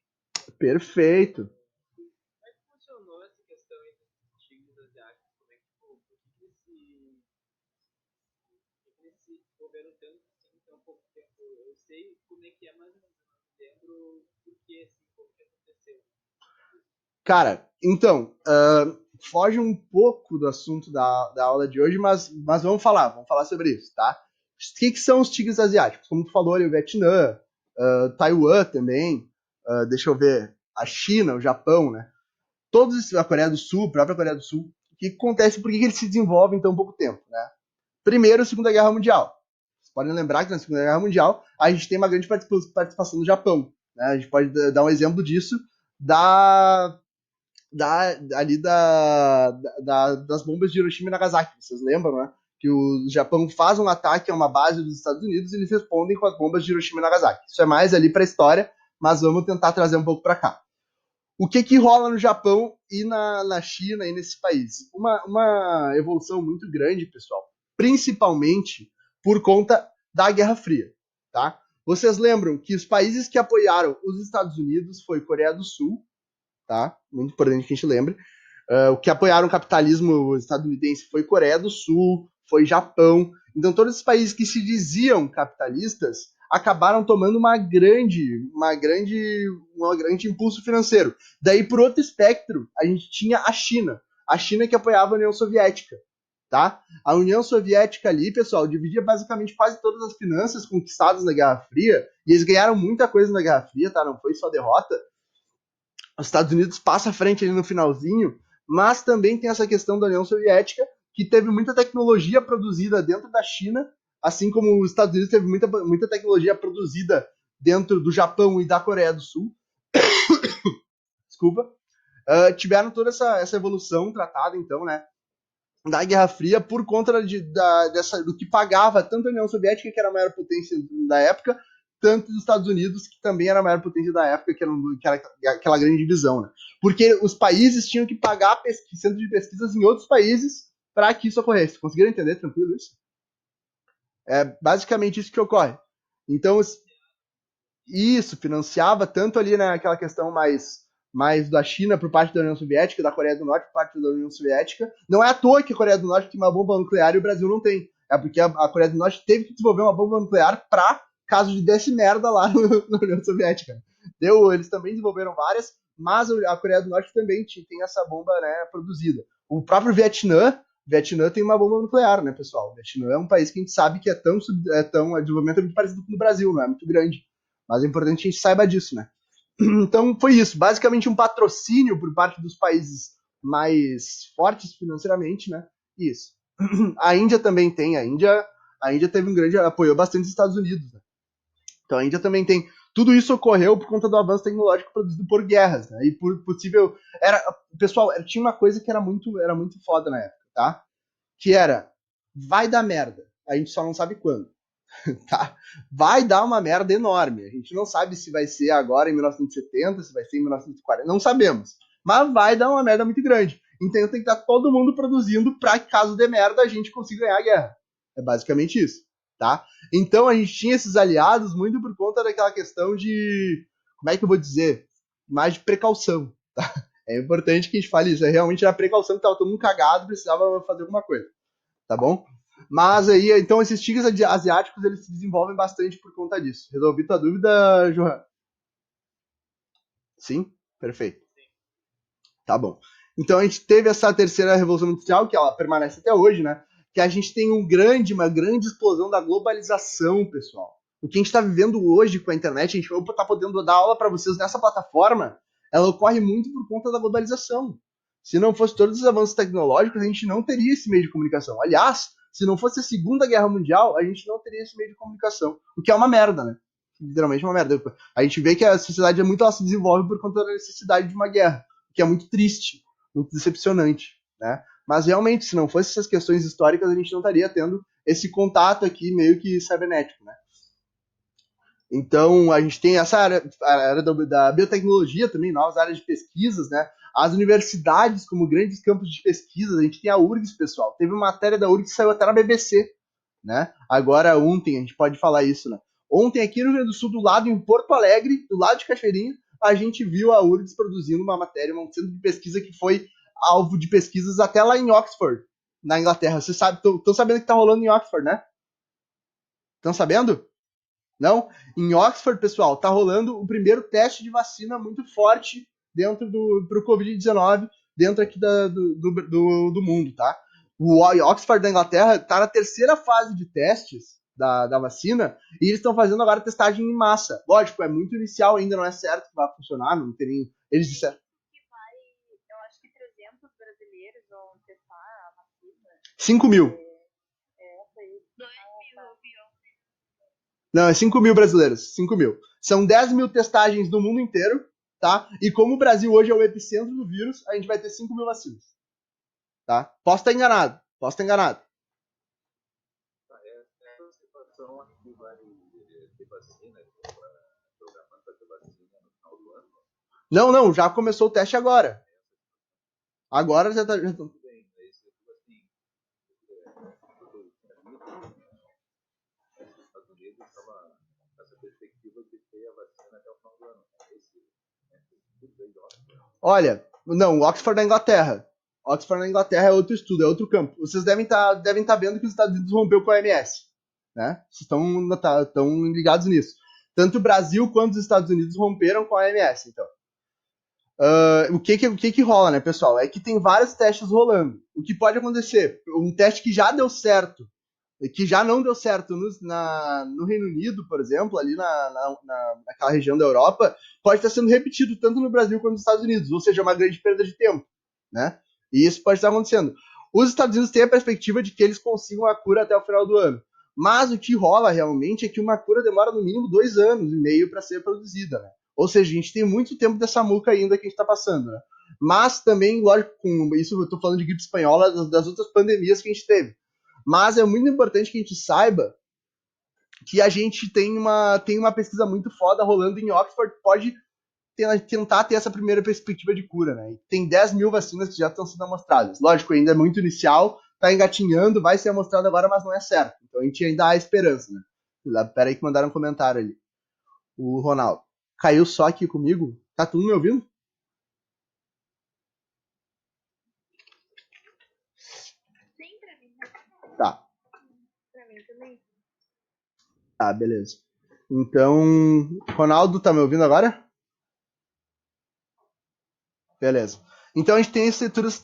Perfeito. Como é que funcionou essa questão entre os tigres asiáticos? Como é que, por que eles se envolveram tanto assim em tão pouco tempo? Eu sei como é que é, mas não lembro por que assim, como que aconteceu. Cara, então, foge um pouco do assunto da aula de hoje, mas vamos falar sobre isso, tá? O que são os tigres asiáticos? Como tu falou ali, o Vietnã, Taiwan também, deixa eu ver, a China, o Japão, né? Todos esses, a Coreia do Sul, a própria Coreia do Sul, o que acontece, por que eles se desenvolvem em tão pouco tempo, né? Primeiro, Segunda Guerra Mundial. Vocês podem lembrar que na Segunda Guerra Mundial a gente tem uma grande participação do Japão, né? A gente pode dar um exemplo disso das bombas de Hiroshima e Nagasaki. Vocês lembram, né? Que o Japão faz um ataque a uma base dos Estados Unidos e eles respondem com as bombas de Hiroshima e Nagasaki. Isso é mais ali para a história, mas vamos tentar trazer um pouco para cá. O que rola no Japão e na China e nesses países? Uma evolução muito grande, pessoal, principalmente por conta da Guerra Fria, tá? Vocês lembram que os países que apoiaram os Estados Unidos foi Coreia do Sul, tá? Muito importante que a gente lembre. O que apoiaram o capitalismo estadunidense foi Coreia do Sul, foi Japão. Então, todos os países que se diziam capitalistas acabaram tomando um grande impulso financeiro. Daí, por outro espectro, a gente tinha a China que apoiava a União Soviética. Tá? A União Soviética ali, pessoal, dividia basicamente quase todas as finanças conquistadas na Guerra Fria, e eles ganharam muita coisa na Guerra Fria, tá? Não foi só derrota. Os Estados Unidos passa à frente ali no finalzinho, mas também tem essa questão da União Soviética, que teve muita tecnologia produzida dentro da China, assim como os Estados Unidos teve muita tecnologia produzida dentro do Japão e da Coreia do Sul. Desculpa. Tiveram toda essa evolução tratada, então, né, da Guerra Fria por conta do que pagava tanto a União Soviética, que era a maior potência da época, tanto os Estados Unidos, que também era a maior potência da época, que era aquela grande divisão, né? Porque os países tinham que pagar centro de pesquisas em outros países para que isso ocorresse. Conseguiram entender tranquilo isso? É basicamente isso que ocorre. Então, isso financiava tanto ali naquela questão mais da China por parte da União Soviética, da Coreia do Norte por parte da União Soviética. Não é à toa que a Coreia do Norte tem uma bomba nuclear e o Brasil não tem. É porque a Coreia do Norte teve que desenvolver uma bomba nuclear para caso de desse merda lá na União Soviética. Eles também desenvolveram várias, mas a Coreia do Norte também tem essa bomba, né, produzida. O próprio Vietnã tem uma bomba nuclear, né, pessoal? O Vietnã é um país que a gente sabe que o desenvolvimento é muito parecido com o do Brasil, não é muito grande. Mas é importante que a gente saiba disso, né? Então foi isso, basicamente um patrocínio por parte dos países mais fortes financeiramente, né? Isso. A Índia também tem, a Índia teve um grande apoiou bastante os Estados Unidos, né? Então a Índia também tem. Tudo isso ocorreu por conta do avanço tecnológico produzido por guerras, né? E por possível pessoal, tinha uma coisa que era muito foda na época, tá? Que era vai dar merda, a gente só não sabe quando. Tá? Vai dar uma merda enorme. A gente não sabe se vai ser agora em 1970, se vai ser em 1940, não sabemos. Mas vai dar uma merda muito grande. Então tem que estar todo mundo produzindo para que, caso dê merda, a gente consiga ganhar a guerra. É basicamente isso. Tá? Então a gente tinha esses aliados muito por conta daquela questão de. Como é que eu vou dizer? Mais de precaução. Tá? É importante que a gente fale isso. É realmente a precaução que estava todo mundo cagado, precisava fazer alguma coisa. Tá bom? Mas aí, então, esses tigres asiáticos, eles se desenvolvem bastante por conta disso. Resolvi tua dúvida, Johan? Sim? Perfeito. Tá bom. Então, a gente teve essa terceira revolução industrial, que ela permanece até hoje, né? Que a gente tem uma grande explosão da globalização, pessoal. O que a gente está vivendo hoje com a internet, a gente vai estar podendo dar aula para vocês nessa plataforma, ela ocorre muito por conta da globalização. Se não fosse todos os avanços tecnológicos, a gente não teria esse meio de comunicação. Aliás, se não fosse a Segunda Guerra Mundial, a gente não teria esse meio de comunicação. O que é uma merda, né? Literalmente uma merda. A gente vê que a sociedade ela se desenvolve por conta da necessidade de uma guerra, o que é muito triste, muito decepcionante, né? Mas realmente, se não fosse essas questões históricas, a gente não estaria tendo esse contato aqui meio que cibernético, né? Então, a gente tem essa área, a área da biotecnologia também, novas áreas de pesquisas, né? As universidades como grandes campos de pesquisa, a gente tem a URGS, pessoal. Teve uma matéria da URGS que saiu até na BBC, né? Agora, ontem, a gente pode falar isso, né? Ontem, aqui no Rio Grande do Sul, do lado em Porto Alegre, do lado de Cachoeirinha, a gente viu a URGS produzindo uma matéria, um centro de pesquisa que foi alvo de pesquisas até lá em Oxford, na Inglaterra. Vocês estão sabendo o que tá rolando em Oxford, né? Estão sabendo? Não? Em Oxford, pessoal, está rolando o primeiro teste de vacina muito forte dentro pro Covid-19 dentro aqui do mundo, tá? O Oxford da Inglaterra está na terceira fase de testes da vacina e eles estão fazendo agora testagem em massa. Lógico, é muito inicial, ainda não é certo que vai funcionar, não tem nem... Eles disseram... Eu acho que 300 brasileiros vão testar a vacina. 5 mil. Essa aí. 2 mil, viu? Não, é 5 mil brasileiros. 5 mil. São 10 mil testagens do mundo inteiro, tá? E como o Brasil hoje é o epicentro do vírus, a gente vai ter 5 mil vacinas. Tá? Posso estar enganado. Essa situação aqui vai ter vacina, programando para ter vacina no final do ano. Não, já começou o teste agora. Agora já tá. Tudo bem, mas tipo assim, os Estados Unidos estava nessa perspectiva de ter a vacina até o final do ano. Tudo bem, Olha, não, Oxford da Inglaterra. Oxford na Inglaterra é outro estudo, é outro campo. Vocês devem tá vendo que os Estados Unidos rompeu com a OMS. Né? Vocês estão ligados nisso. Tanto o Brasil quanto os Estados Unidos romperam com a OMS. Então. O que rola, né, pessoal? É que tem vários testes rolando. O que pode acontecer? Um teste que já deu certo, que já não deu certo no Reino Unido, por exemplo, ali naquela região da Europa, pode estar sendo repetido tanto no Brasil quanto nos Estados Unidos, ou seja, uma grande perda de tempo, né? E isso pode estar acontecendo. Os Estados Unidos têm a perspectiva de que eles consigam a cura até o final do ano, mas o que rola realmente é que uma cura demora no mínimo 2 anos e meio para ser produzida, né? Ou seja, a gente tem muito tempo dessa muca ainda que a gente está passando, né? Mas também, lógico, com isso eu estou falando de gripe espanhola, das outras pandemias que a gente teve. Mas é muito importante que a gente saiba que a gente tem uma pesquisa muito foda rolando em Oxford que pode tentar ter essa primeira perspectiva de cura, né? Tem 10 mil vacinas que já estão sendo amostradas. Lógico, ainda é muito inicial, tá engatinhando, vai ser amostrado agora, mas não é certo. Então a gente ainda há esperança, né? Pera aí que mandaram um comentário ali. O Ronaldo. Caiu só aqui comigo? Tá todo mundo me ouvindo? Sim, pra mim. Tá. Pra mim também. Tá, beleza. Então, Ronaldo, tá me ouvindo agora? Beleza. Então a gente tem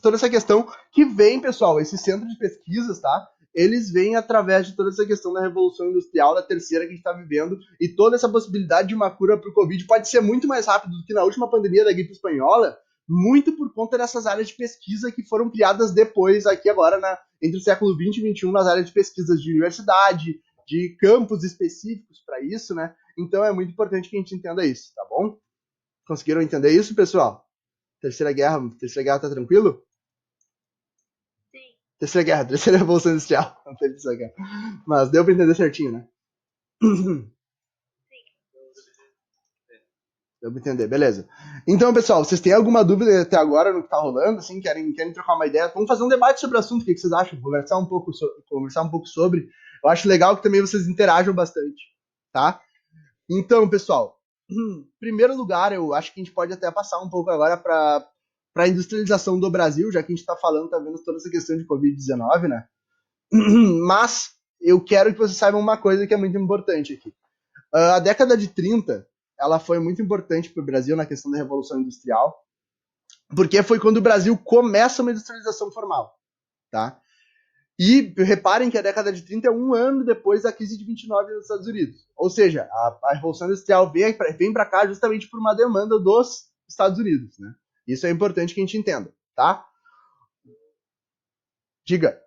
toda essa questão que vem, pessoal, esse centro de pesquisas, tá? Eles vêm através de toda essa questão da revolução industrial, da terceira que a gente está vivendo, e toda essa possibilidade de uma cura para o Covid pode ser muito mais rápido do que na última pandemia da gripe espanhola, muito por conta dessas áreas de pesquisa que foram criadas depois, aqui agora, entre o século 20 e 21, nas áreas de pesquisas de universidade, de campos específicos para isso, né? Então é muito importante que a gente entenda isso, tá bom? Conseguiram entender isso, pessoal? Terceira guerra tá tranquilo? Sim. Terceira revolução industrial. Não teve terceira guerra. Mas deu pra entender certinho, né? Sim. Deu pra entender, beleza. Então, pessoal, vocês têm alguma dúvida até agora no que tá rolando? Assim, querem trocar uma ideia? Vamos fazer um debate sobre o assunto, o que vocês acham? Conversar um pouco sobre. Eu acho legal que também vocês interajam bastante, tá? Então, pessoal, em primeiro lugar, eu acho que a gente pode até passar um pouco agora para a industrialização do Brasil, já que a gente está falando, tá vendo toda essa questão de Covid-19, né? Mas eu quero que vocês saibam uma coisa que é muito importante aqui. A década de 30, ela foi muito importante para o Brasil na questão da Revolução Industrial, porque foi quando o Brasil começa uma industrialização formal, tá? E reparem que a década de 30 é um ano depois da crise de 29 nos Estados Unidos. Ou seja, a Revolução Industrial vem para cá justamente por uma demanda dos Estados Unidos, né? Isso é importante que a gente entenda, tá? Diga.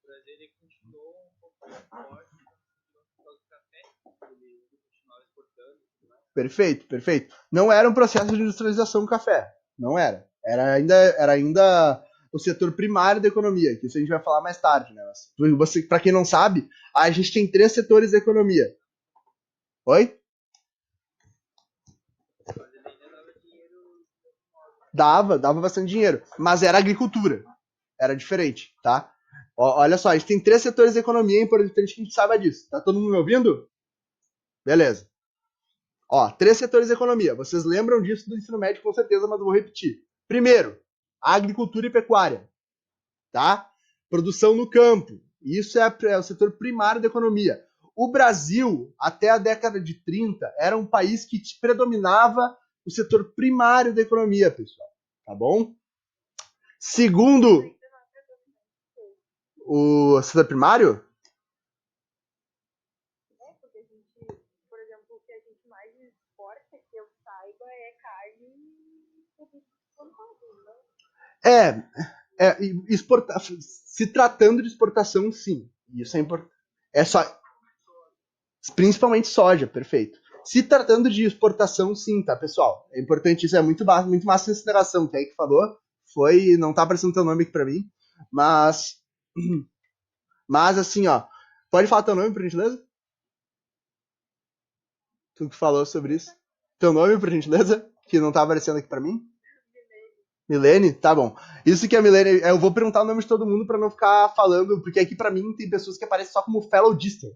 O Brasil ele continuou um pouco mais forte por causa do café, ele continuava exportando. Né? Perfeito. Não era um processo de industrialização do café. Não era. Era ainda o setor primário da economia, que isso a gente vai falar mais tarde, né? Para quem não sabe, a gente tem 3 setores da economia. Oi? Mas ele ainda dava dinheiro. Dava bastante dinheiro, mas era agricultura. Era diferente, tá? Olha só, a gente tem 3 setores da economia, é importante que a gente saiba disso. Tá todo mundo me ouvindo? Beleza. 3 setores da economia. Vocês lembram disso do ensino médio com certeza, mas eu vou repetir. Primeiro, agricultura e pecuária, tá? Produção no campo. Isso é o setor primário da economia. O Brasil, até a década de 30, era um país que predominava o setor primário da economia, pessoal. Tá bom? Segundo, Ainda não é predominante. o setor primário? Porque a gente, por exemplo, o que a gente mais exporta, que eu saiba, é carne e produtos plantados, né? Se tratando de exportação, sim. Isso é importante. É só, principalmente soja, perfeito. Se tratando de exportação, sim, tá, pessoal? É importante isso, é muito massa essa consideração. Quem é que falou? Foi, não tá aparecendo teu nome aqui pra mim, mas assim, ó, pode falar teu nome, por gentileza? Tu que falou sobre isso. Teu nome, por gentileza? Que não tá aparecendo aqui pra mim? Milene? Tá bom. Isso que é Milene, eu vou perguntar o nome de todo mundo pra não ficar falando, porque aqui pra mim tem pessoas que aparecem só como fellow dister.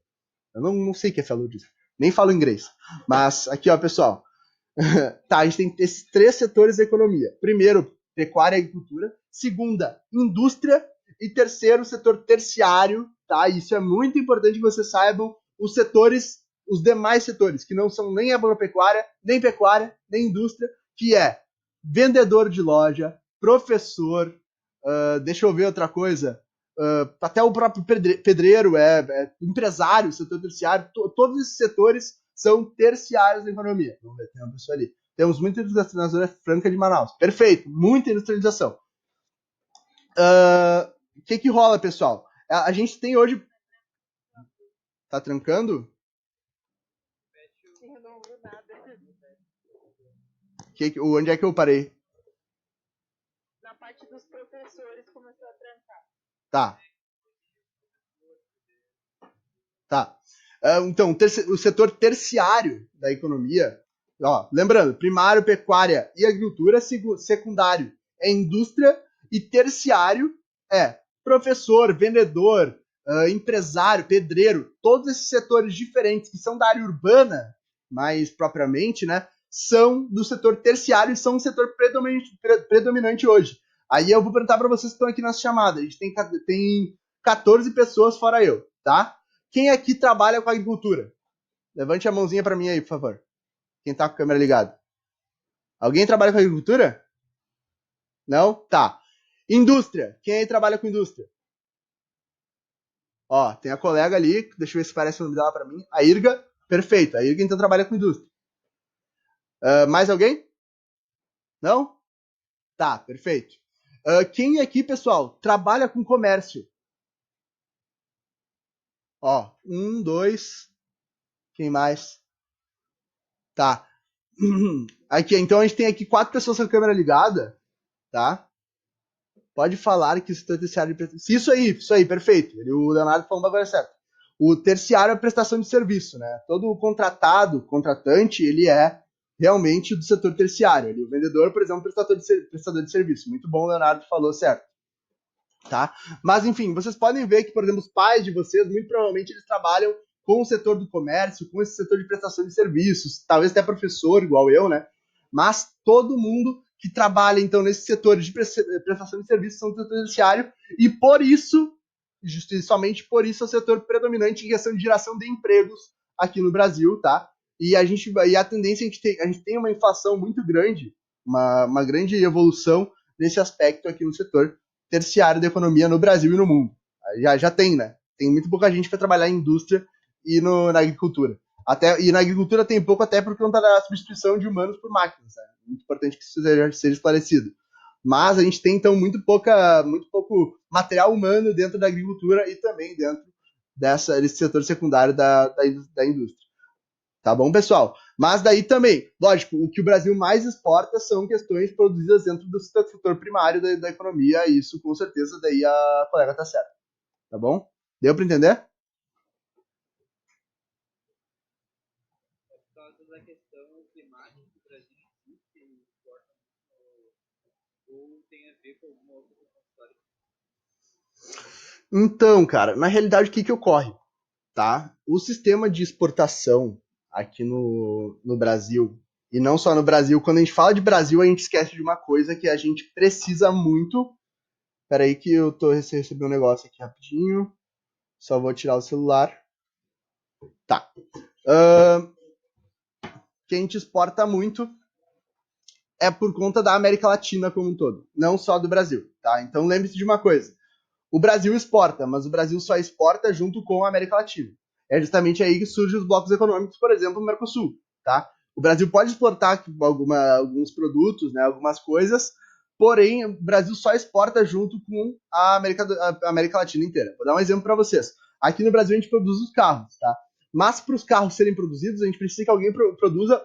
Eu não sei o que é fellow dister. Nem falo inglês. Mas aqui, ó, pessoal. Tá, a gente tem esses 3 setores da economia. Primeiro, pecuária e agricultura. Segunda, indústria. E terceiro, setor terciário. Tá? Isso é muito importante que vocês saibam os setores, os demais setores, que não são nem agropecuária, nem indústria, que é vendedor de loja, professor, deixa eu ver outra coisa, até o próprio pedreiro, empresário, setor terciário, todos esses setores são terciários da economia. Vamos ver, tem uma pessoa ali. Temos muita industrialização na Zona Franca de Manaus. Perfeito, muita industrialização. O que rola, pessoal? A gente tem hoje... Tá trancando? Eu não ouvi nada. Onde é que eu parei? Na parte dos professores começou a trancar. Tá. Então, o setor terciário da economia, ó, lembrando, primário, pecuária e agricultura, secundário é indústria e terciário é professor, vendedor, empresário, pedreiro, todos esses setores diferentes que são da área urbana, mais propriamente, né, são do setor terciário e são um setor predominante hoje. Aí eu vou perguntar para vocês que estão aqui nessa chamada. A gente tem 14 pessoas fora eu, tá? Quem aqui trabalha com agricultura? Levante a mãozinha para mim aí, por favor. Quem tá com a câmera ligada? Alguém trabalha com agricultura? Não? Tá. Indústria. Quem aí trabalha com indústria? Ó, tem a colega ali, deixa eu ver se parece o nome dela para mim. A Irga. Perfeito. A Irga então trabalha com indústria. Mais alguém? Não? Tá, perfeito. Quem aqui, pessoal, trabalha com comércio? Ó, 1, 2. Quem mais? Tá. Aqui, então a gente tem aqui 4 pessoas com a câmera ligada, tá? Pode falar que o setor terciário... Isso aí, perfeito. O Leonardo falou um bagulho certo. O terciário é a prestação de serviço, né? Todo contratante, ele é realmente do setor terciário. O vendedor, por exemplo, prestador de serviço. Muito bom, o Leonardo falou certo. Tá? Mas, enfim, vocês podem ver que, por exemplo, os pais de vocês, muito provavelmente, eles trabalham com o setor do comércio, com esse setor de prestação de serviços, talvez até professor, igual eu, né? Mas todo mundo que trabalha, então, nesse setor de prestação de serviços são do setor terciário, e por isso, somente por isso, é o setor predominante em questão de geração de empregos aqui no Brasil, tá? E a tendência, a gente tem uma inflação muito grande, uma grande evolução nesse aspecto aqui no setor terciário da economia no Brasil e no mundo. Já tem, né? Tem muito pouca gente para trabalhar em indústria e na agricultura. E na agricultura tem pouco até por conta da substituição de humanos por máquinas. Né? Muito importante que isso seja esclarecido. Mas a gente tem, então, muito pouco material humano dentro da agricultura e também dentro desse setor secundário da indústria. Tá bom, pessoal? Mas daí também, lógico, o que o Brasil mais exporta são questões produzidas dentro do setor primário da economia, e isso com certeza daí a colega tá certa. Tá bom? Deu para entender? Por causa da questão climática que o Brasil exporta ou tem a ver com alguma outra história? Então, cara, na realidade, o que ocorre? Tá? O sistema de exportação aqui no Brasil, e não só no Brasil, quando a gente fala de Brasil, a gente esquece de uma coisa que a gente precisa muito. Peraí que eu tô recebendo um negócio aqui rapidinho. Só vou tirar o celular. Tá. Que a gente exporta muito, é por conta da América Latina como um todo, não só do Brasil, tá? Então lembre-se de uma coisa, o Brasil exporta, mas o Brasil só exporta junto com a América Latina. É justamente aí que surgem os blocos econômicos, por exemplo, o Mercosul, tá? O Brasil pode exportar alguns produtos, né, algumas coisas, porém o Brasil só exporta junto com a América Latina inteira. Vou dar um exemplo para vocês. Aqui no Brasil a gente produz os carros, tá? Mas para os carros serem produzidos, a gente precisa que alguém produza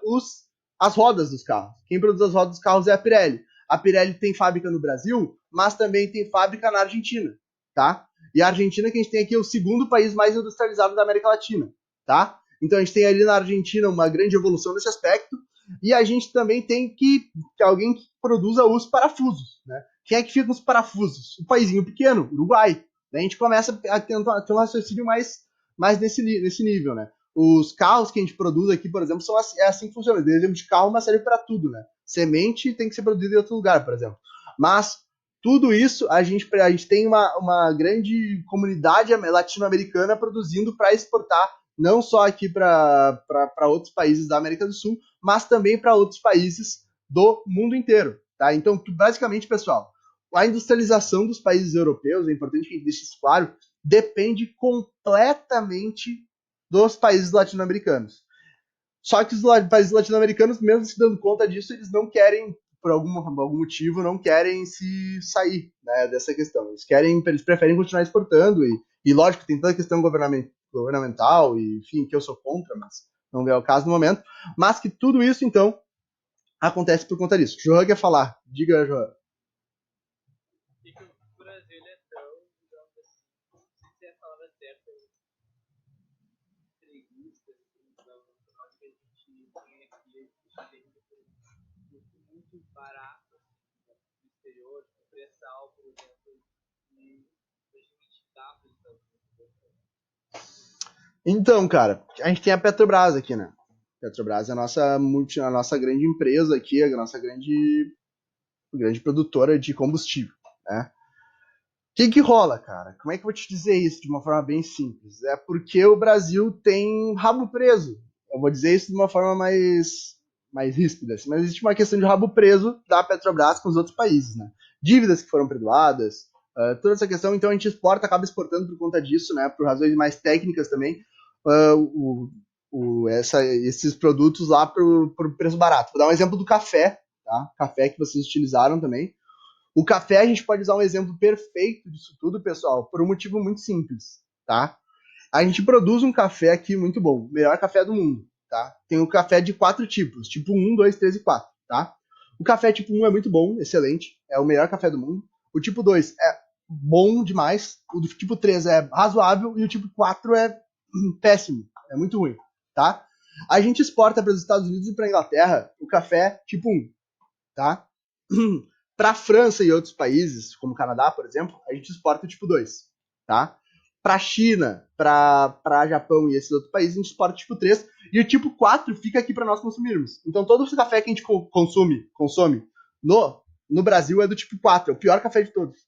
as rodas dos carros. Quem produz as rodas dos carros é a Pirelli. A Pirelli tem fábrica no Brasil, mas também tem fábrica na Argentina, tá? E a Argentina, que a gente tem aqui, é o segundo país mais industrializado da América Latina, tá? Então a gente tem ali na Argentina uma grande evolução nesse aspecto, e a gente também tem que alguém que produza os parafusos, né? Quem é que fica com os parafusos? Um paísinho pequeno, Uruguai. Daí a gente começa a ter um raciocínio mais nesse nível, né? Os carros que a gente produz aqui, por exemplo, é assim que funciona. O exemplo de carro, mas serve para tudo, né? Semente tem que ser produzida em outro lugar, por exemplo. Mas tudo isso a gente tem uma grande comunidade latino-americana produzindo para exportar, não só aqui para outros países da América do Sul, mas também para outros países do mundo inteiro. Tá? Então, basicamente, pessoal, a industrialização dos países europeus, é importante que a gente deixe isso claro, depende completamente dos países latino-americanos. Só que os países latino-americanos, mesmo se dando conta disso, eles não querem, por algum motivo, não querem se sair, né, dessa questão. Eles preferem continuar exportando e lógico, tem toda a questão governamental e, enfim, que eu sou contra, mas não é o caso no momento. Mas que tudo isso, então, acontece por conta disso. Johan quer falar. Diga, Johan. E que o Brasil ele é tão, digamos assim, não sei se é a palavra certa, entreguista, assim, então, acho que a gente tem aqui, a gente tem muito barato, assim, no exterior, tipo, pré-sal, por exemplo, e a gente dá para os Estados Unidos. Então, cara, a gente tem a Petrobras aqui, né? Petrobras é a nossa grande empresa aqui, a nossa grande produtora de combustível, né? O que rola, cara? Como é que eu vou te dizer isso de uma forma bem simples? É porque o Brasil tem rabo preso. Eu vou dizer isso de uma forma mais ríspida, assim, mas existe uma questão de rabo preso da Petrobras com os outros países, né? Dívidas que foram perdoadas, toda essa questão, então a gente acaba exportando por conta disso, né? Por razões mais técnicas também, esses produtos lá por preço barato. Vou dar um exemplo do café, tá? Café que vocês utilizaram também. O café, a gente pode usar um exemplo perfeito disso tudo, pessoal, por um motivo muito simples, tá? A gente produz um café aqui muito bom, o melhor café do mundo, tá? Tem o café de 4 tipos, tipo 1, 2, 3 e 4, tá? O café tipo 1 é muito bom, excelente, é o melhor café do mundo. O tipo 2 é bom demais, o do tipo 3 é razoável e o tipo 4 é péssimo, é muito ruim, tá? A gente exporta para os Estados Unidos e para a Inglaterra o café tipo 1, tá? Para a França e outros países, como o Canadá, por exemplo, a gente exporta o tipo 2, tá? Para a China, para Japão e esses outros países, a gente exporta o tipo 3 e o tipo 4 fica aqui para nós consumirmos. Então todo esse café que a gente consome no Brasil é do tipo 4, é o pior café de todos,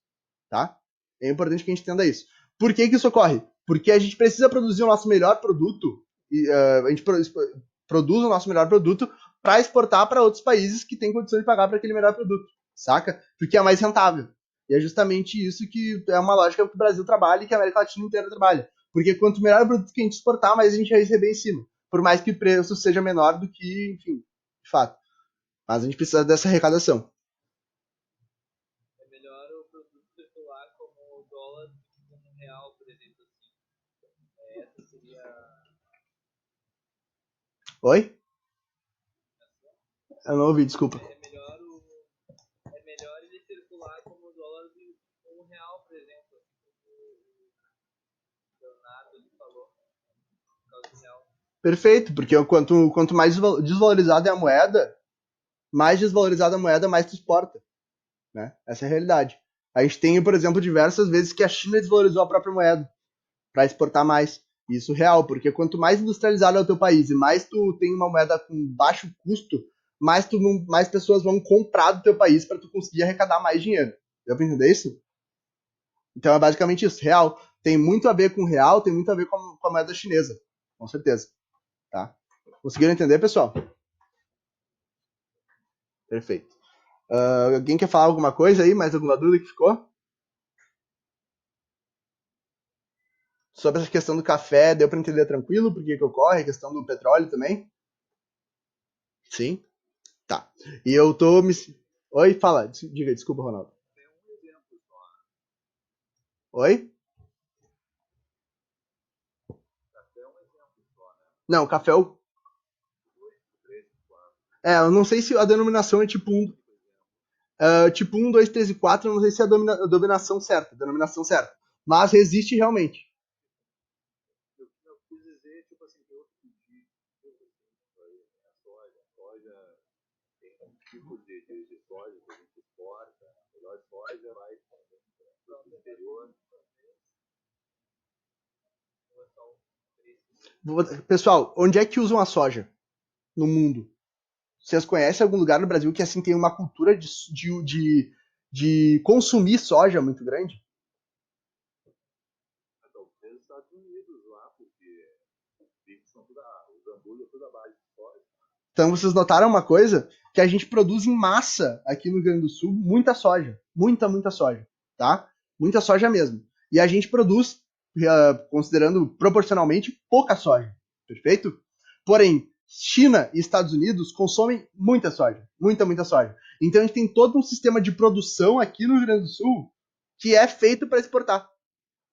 tá? É importante que a gente entenda isso. Por que isso ocorre? Porque a gente precisa produzir o nosso melhor produto, a gente produz o nosso melhor produto para exportar para outros países que têm condições de pagar para aquele melhor produto, saca? Porque é mais rentável. E é justamente isso que é uma lógica que o Brasil trabalha e que a América Latina inteira trabalha. Porque quanto melhor o produto que a gente exportar, mais a gente vai receber em cima. Por mais que o preço seja menor do que, enfim, de fato. Mas a gente precisa dessa arrecadação. É melhor o produto circular como o dólar do que como um real, por exemplo, assim. Essa seria... Oi? Eu não ouvi, desculpa. É melhor ele circular como o dólar do que como um real, por exemplo. O Leonardo ele falou. Por causa do real. Perfeito, porque quanto mais desvalorizada é a moeda, mais desvalorizada a moeda, mais tu exporta. Né? Essa é a realidade. A gente tem, por exemplo, diversas vezes que a China desvalorizou a própria moeda para exportar mais. Isso é real, porque quanto mais industrializado é o teu país e mais tu tem uma moeda com baixo custo, mais pessoas vão comprar do teu país para tu conseguir arrecadar mais dinheiro. Deu para entender isso? Então é basicamente isso. Real tem muito a ver com real, tem muito a ver com a moeda chinesa. Com certeza. Tá? Conseguiram entender, pessoal? Perfeito. Alguém quer falar alguma coisa aí? Mais alguma dúvida que ficou? Sobre essa questão do café, deu para entender tranquilo por que ocorre? A questão do petróleo também? Sim? Tá. E eu tô me... Oi, fala. Diga, desculpa, Ronaldo. Tem um exemplo só. Oi? Café é um exemplo só, né? Não, café é o... 2, 3, 4. Eu não sei se a denominação é tipo 1, tipo 1, 2, 3 e 4, eu não sei se é a denominação certa. Mas existe realmente. Eu quis dizer, tipo assim, que outro tipo a soja. A soja tem um tipo de soja que a gente exporta. A melhor soja vai para o exterior. Pessoal, onde é que usam a soja no mundo? Vocês conhecem algum lugar no Brasil que assim tem uma cultura de consumir soja muito grande? Talvez os Estados Unidos lá, porque são tudo, os hambúrguer tudo à base de soja. Então vocês notaram uma coisa? Que a gente produz em massa aqui no Rio Grande do Sul muita soja. Muita soja. Tá? Muita soja mesmo. E a gente produz, considerando proporcionalmente, pouca soja. Perfeito? Porém, China e Estados Unidos consomem muita soja. Muita soja. Então a gente tem todo um sistema de produção aqui no Rio Grande do Sul que é feito para exportar.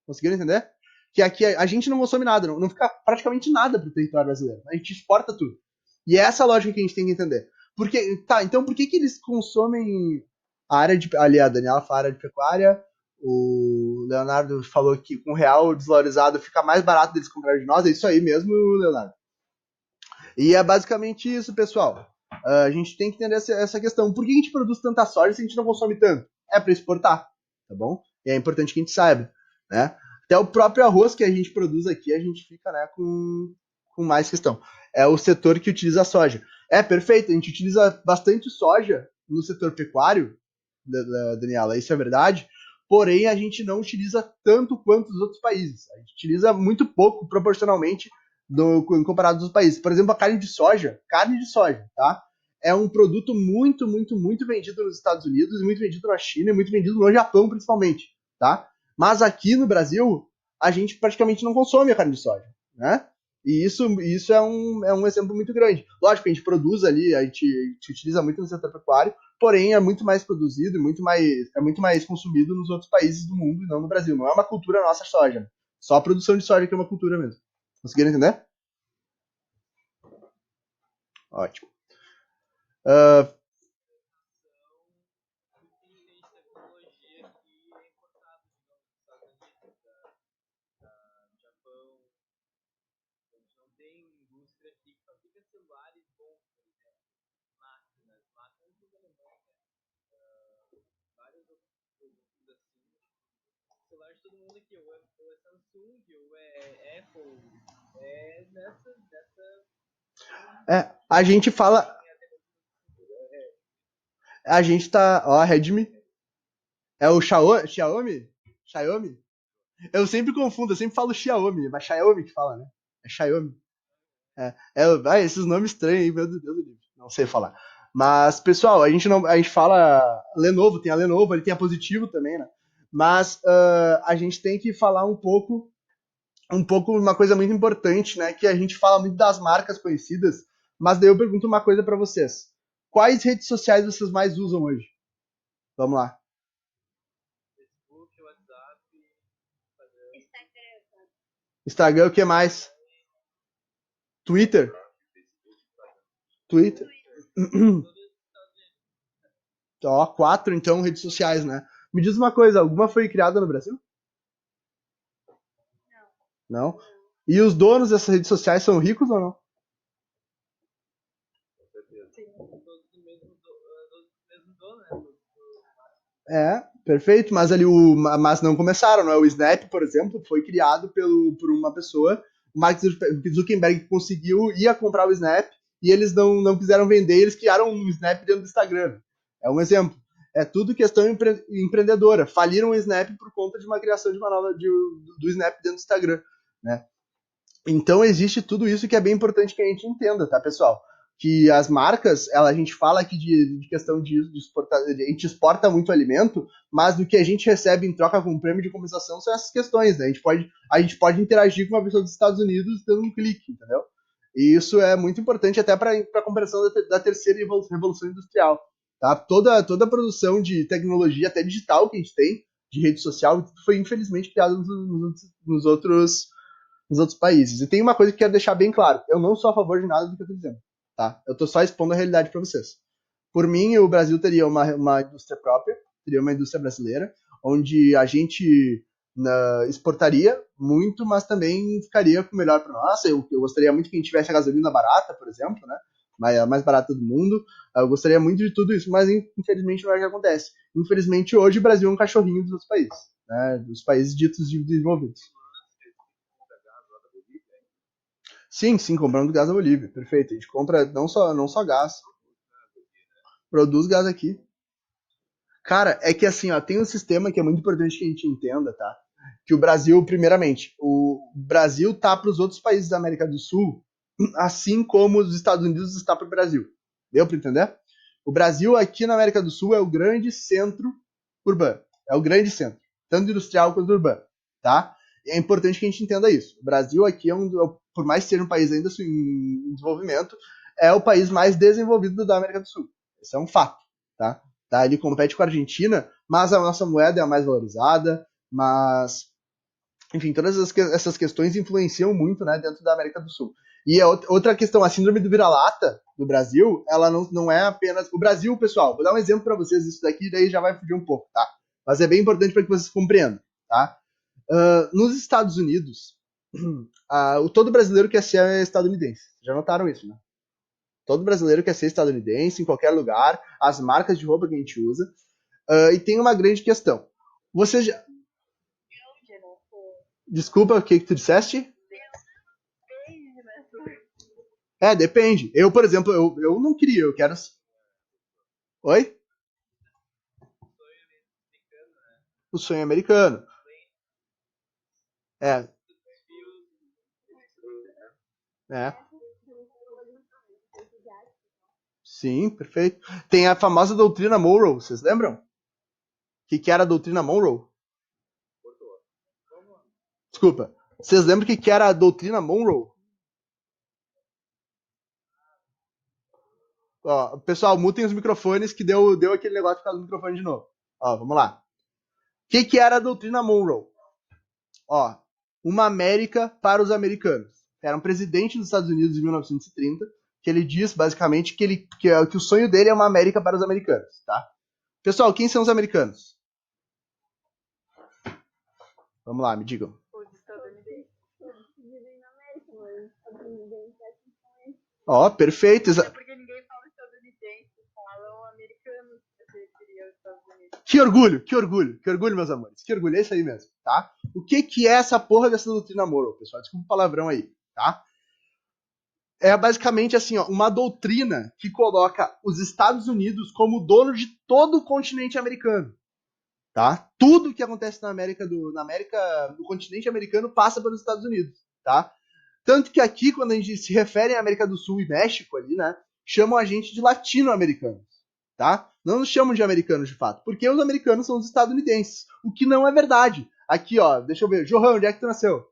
Conseguiram entender? Que aqui a gente não consome nada, não fica praticamente nada pro território brasileiro. A gente exporta tudo. E é essa lógica que a gente tem que entender. Porque, tá, então por que eles consomem a área de... Ali a Daniela fala área de pecuária, o Leonardo falou que com o real desvalorizado fica mais barato deles comprarem de nós, é isso aí mesmo, Leonardo. E é basicamente isso, pessoal. A gente tem que entender essa questão. Por que a gente produz tanta soja se a gente não consome tanto? É para exportar, tá bom? E é importante que a gente saiba, né? Até o próprio arroz que a gente produz aqui, a gente fica, né, com mais questão. É o setor que utiliza a soja. É, perfeito, a gente utiliza bastante soja no setor pecuário, Daniela, isso é verdade. Porém, a gente não utiliza tanto quanto os outros países. A gente utiliza muito pouco proporcionalmente comparado aos países. Por exemplo, a carne de soja, tá? É um produto muito vendido nos Estados Unidos, muito vendido na China e muito vendido no Japão, principalmente, tá? Mas aqui no Brasil, a gente praticamente não consome a carne de soja, né? E isso é um exemplo muito grande. Lógico que a gente produz ali, a gente utiliza muito no setor pecuário, porém é muito mais produzido e é muito mais consumido nos outros países do mundo e não no Brasil. Não é uma cultura nossa soja, né? Só a produção de soja que é uma cultura mesmo. Conseguiram entender? Ótimo. Celular de todo mundo aqui, ou é Samsung, ou é Apple, nessa A gente fala. A gente tá. Ó, Redmi. É o Xiaomi? Xiaomi? Eu sempre confundo, eu sempre falo Xiaomi, mas Xiaomi que fala, né? É Xiaomi. Esses nomes estranhos aí, meu Deus do livro. Não sei falar. Mas, pessoal, a gente fala Lenovo, tem a Lenovo, ele tem a Positivo também, né? Mas a gente tem que falar um pouco, uma coisa muito importante, né? Que a gente fala muito das marcas conhecidas, mas daí eu pergunto uma coisa pra vocês. Quais redes sociais vocês mais usam hoje? Vamos lá. Facebook, WhatsApp, Instagram, o que mais? Twitter? Ó, 4 então, redes sociais, né? Me diz uma coisa, alguma foi criada no Brasil? Não? E os donos dessas redes sociais são ricos ou não? todos do mesmo dono, né? Perfeito, mas mas não começaram, não é? O Snap, por exemplo, foi criado por uma pessoa, o Mark Zuckerberg conseguiu ia comprar o Snap e eles não quiseram vender, eles criaram um Snap dentro do Instagram. É um exemplo. É tudo questão empreendedora. Faliram o Snap por conta de uma criação de uma nova do Snap dentro do Instagram, né? Então existe tudo isso que é bem importante que a gente entenda, tá, pessoal? que as marcas, a gente fala aqui de questão de exportar, a gente exporta muito alimento, mas do que a gente recebe em troca com prêmio de compensação são essas questões, né? A gente pode interagir com uma pessoa dos Estados Unidos dando um clique, entendeu? E isso é muito importante até para a compreensão da terceira revolução industrial. Tá? Toda a produção de tecnologia, até digital que a gente tem, de rede social, foi infelizmente criada nos outros países. E tem uma coisa que eu quero deixar bem claro: eu não sou a favor de nada do que eu estou dizendo. Tá? Eu estou só expondo a realidade para vocês. Por mim, o Brasil teria uma indústria própria, teria uma indústria brasileira, onde a gente exportaria muito, mas também ficaria com o melhor para nós. Eu gostaria muito que a gente tivesse a gasolina barata, por exemplo, né? A mais barata do mundo. Eu gostaria muito de tudo isso, mas infelizmente não é o que acontece. Infelizmente, hoje o Brasil é um cachorrinho dos outros países, né? Dos países ditos desenvolvidos. Sim, comprando gás da Bolívia, perfeito. A gente compra não só gás, produz gás aqui. Cara, é que assim, ó, tem um sistema que é muito importante que a gente entenda, tá? Que o Brasil, primeiramente, o Brasil tá para os outros países da América do Sul, assim como os Estados Unidos está para o Brasil. Deu para entender? O Brasil aqui na América do Sul é o grande centro urbano. É o grande centro, tanto industrial quanto urbano, tá? E é importante que a gente entenda isso. O Brasil aqui por mais que seja um país ainda em desenvolvimento, é o país mais desenvolvido da América do Sul. Isso é um fato, tá? Ele compete com a Argentina, mas a nossa moeda é a mais valorizada, mas enfim, todas essas questões influenciam muito, né, dentro da América do Sul. E outra questão, a síndrome do vira-lata do Brasil, ela não é apenas... O Brasil, pessoal, vou dar um exemplo para vocês disso daqui, daí já vai fugir um pouco, tá? Mas é bem importante para que vocês compreendam, tá? Nos Estados Unidos, todo brasileiro quer ser estadunidense. Já notaram isso, né? Todo brasileiro quer ser estadunidense, em qualquer lugar, as marcas de roupa que a gente usa. E tem uma grande questão. Você já... Desculpa, o que tu disseste? Depende. Eu, por exemplo, eu não queria, eu quero... Oi? O sonho americano. É. Sim, perfeito. Tem a famosa doutrina Monroe, vocês lembram? O que era a doutrina Monroe? Desculpa. Vocês lembram o que era a doutrina Monroe? Ó, pessoal, mutem os microfones que deu aquele negócio por causa do microfone de novo. Ó, vamos lá. O que era a doutrina Monroe? Ó, uma América para os americanos. Era um presidente dos Estados Unidos em 1930 que ele diz, basicamente, que o sonho dele é uma América para os americanos, tá? Pessoal, quem são os americanos? Vamos lá, me digam. Os estadunidenses. Vivem na América, mas os estadunidenses Ó, perfeito. é porque ninguém fala estadunidense, falam americanos, que seria os Estados Unidos. Que orgulho, meus amores. Que orgulho, é isso aí mesmo, tá? O que é essa porra dessa doutrina Monroe, pessoal? Desculpa o palavrão aí, tá? É basicamente assim, ó, uma doutrina que coloca os Estados Unidos como dono de todo o continente americano, tá? Tudo que acontece na América no continente americano passa pelos Estados Unidos, tá? Tanto que aqui, quando a gente se refere à América do Sul e México ali, né, chamam a gente de latino-americanos, tá? Não nos chamam de americanos de fato, porque os americanos são os estadunidenses, o que não é verdade. Aqui, ó, deixa eu ver. Johan, onde é que tu nasceu?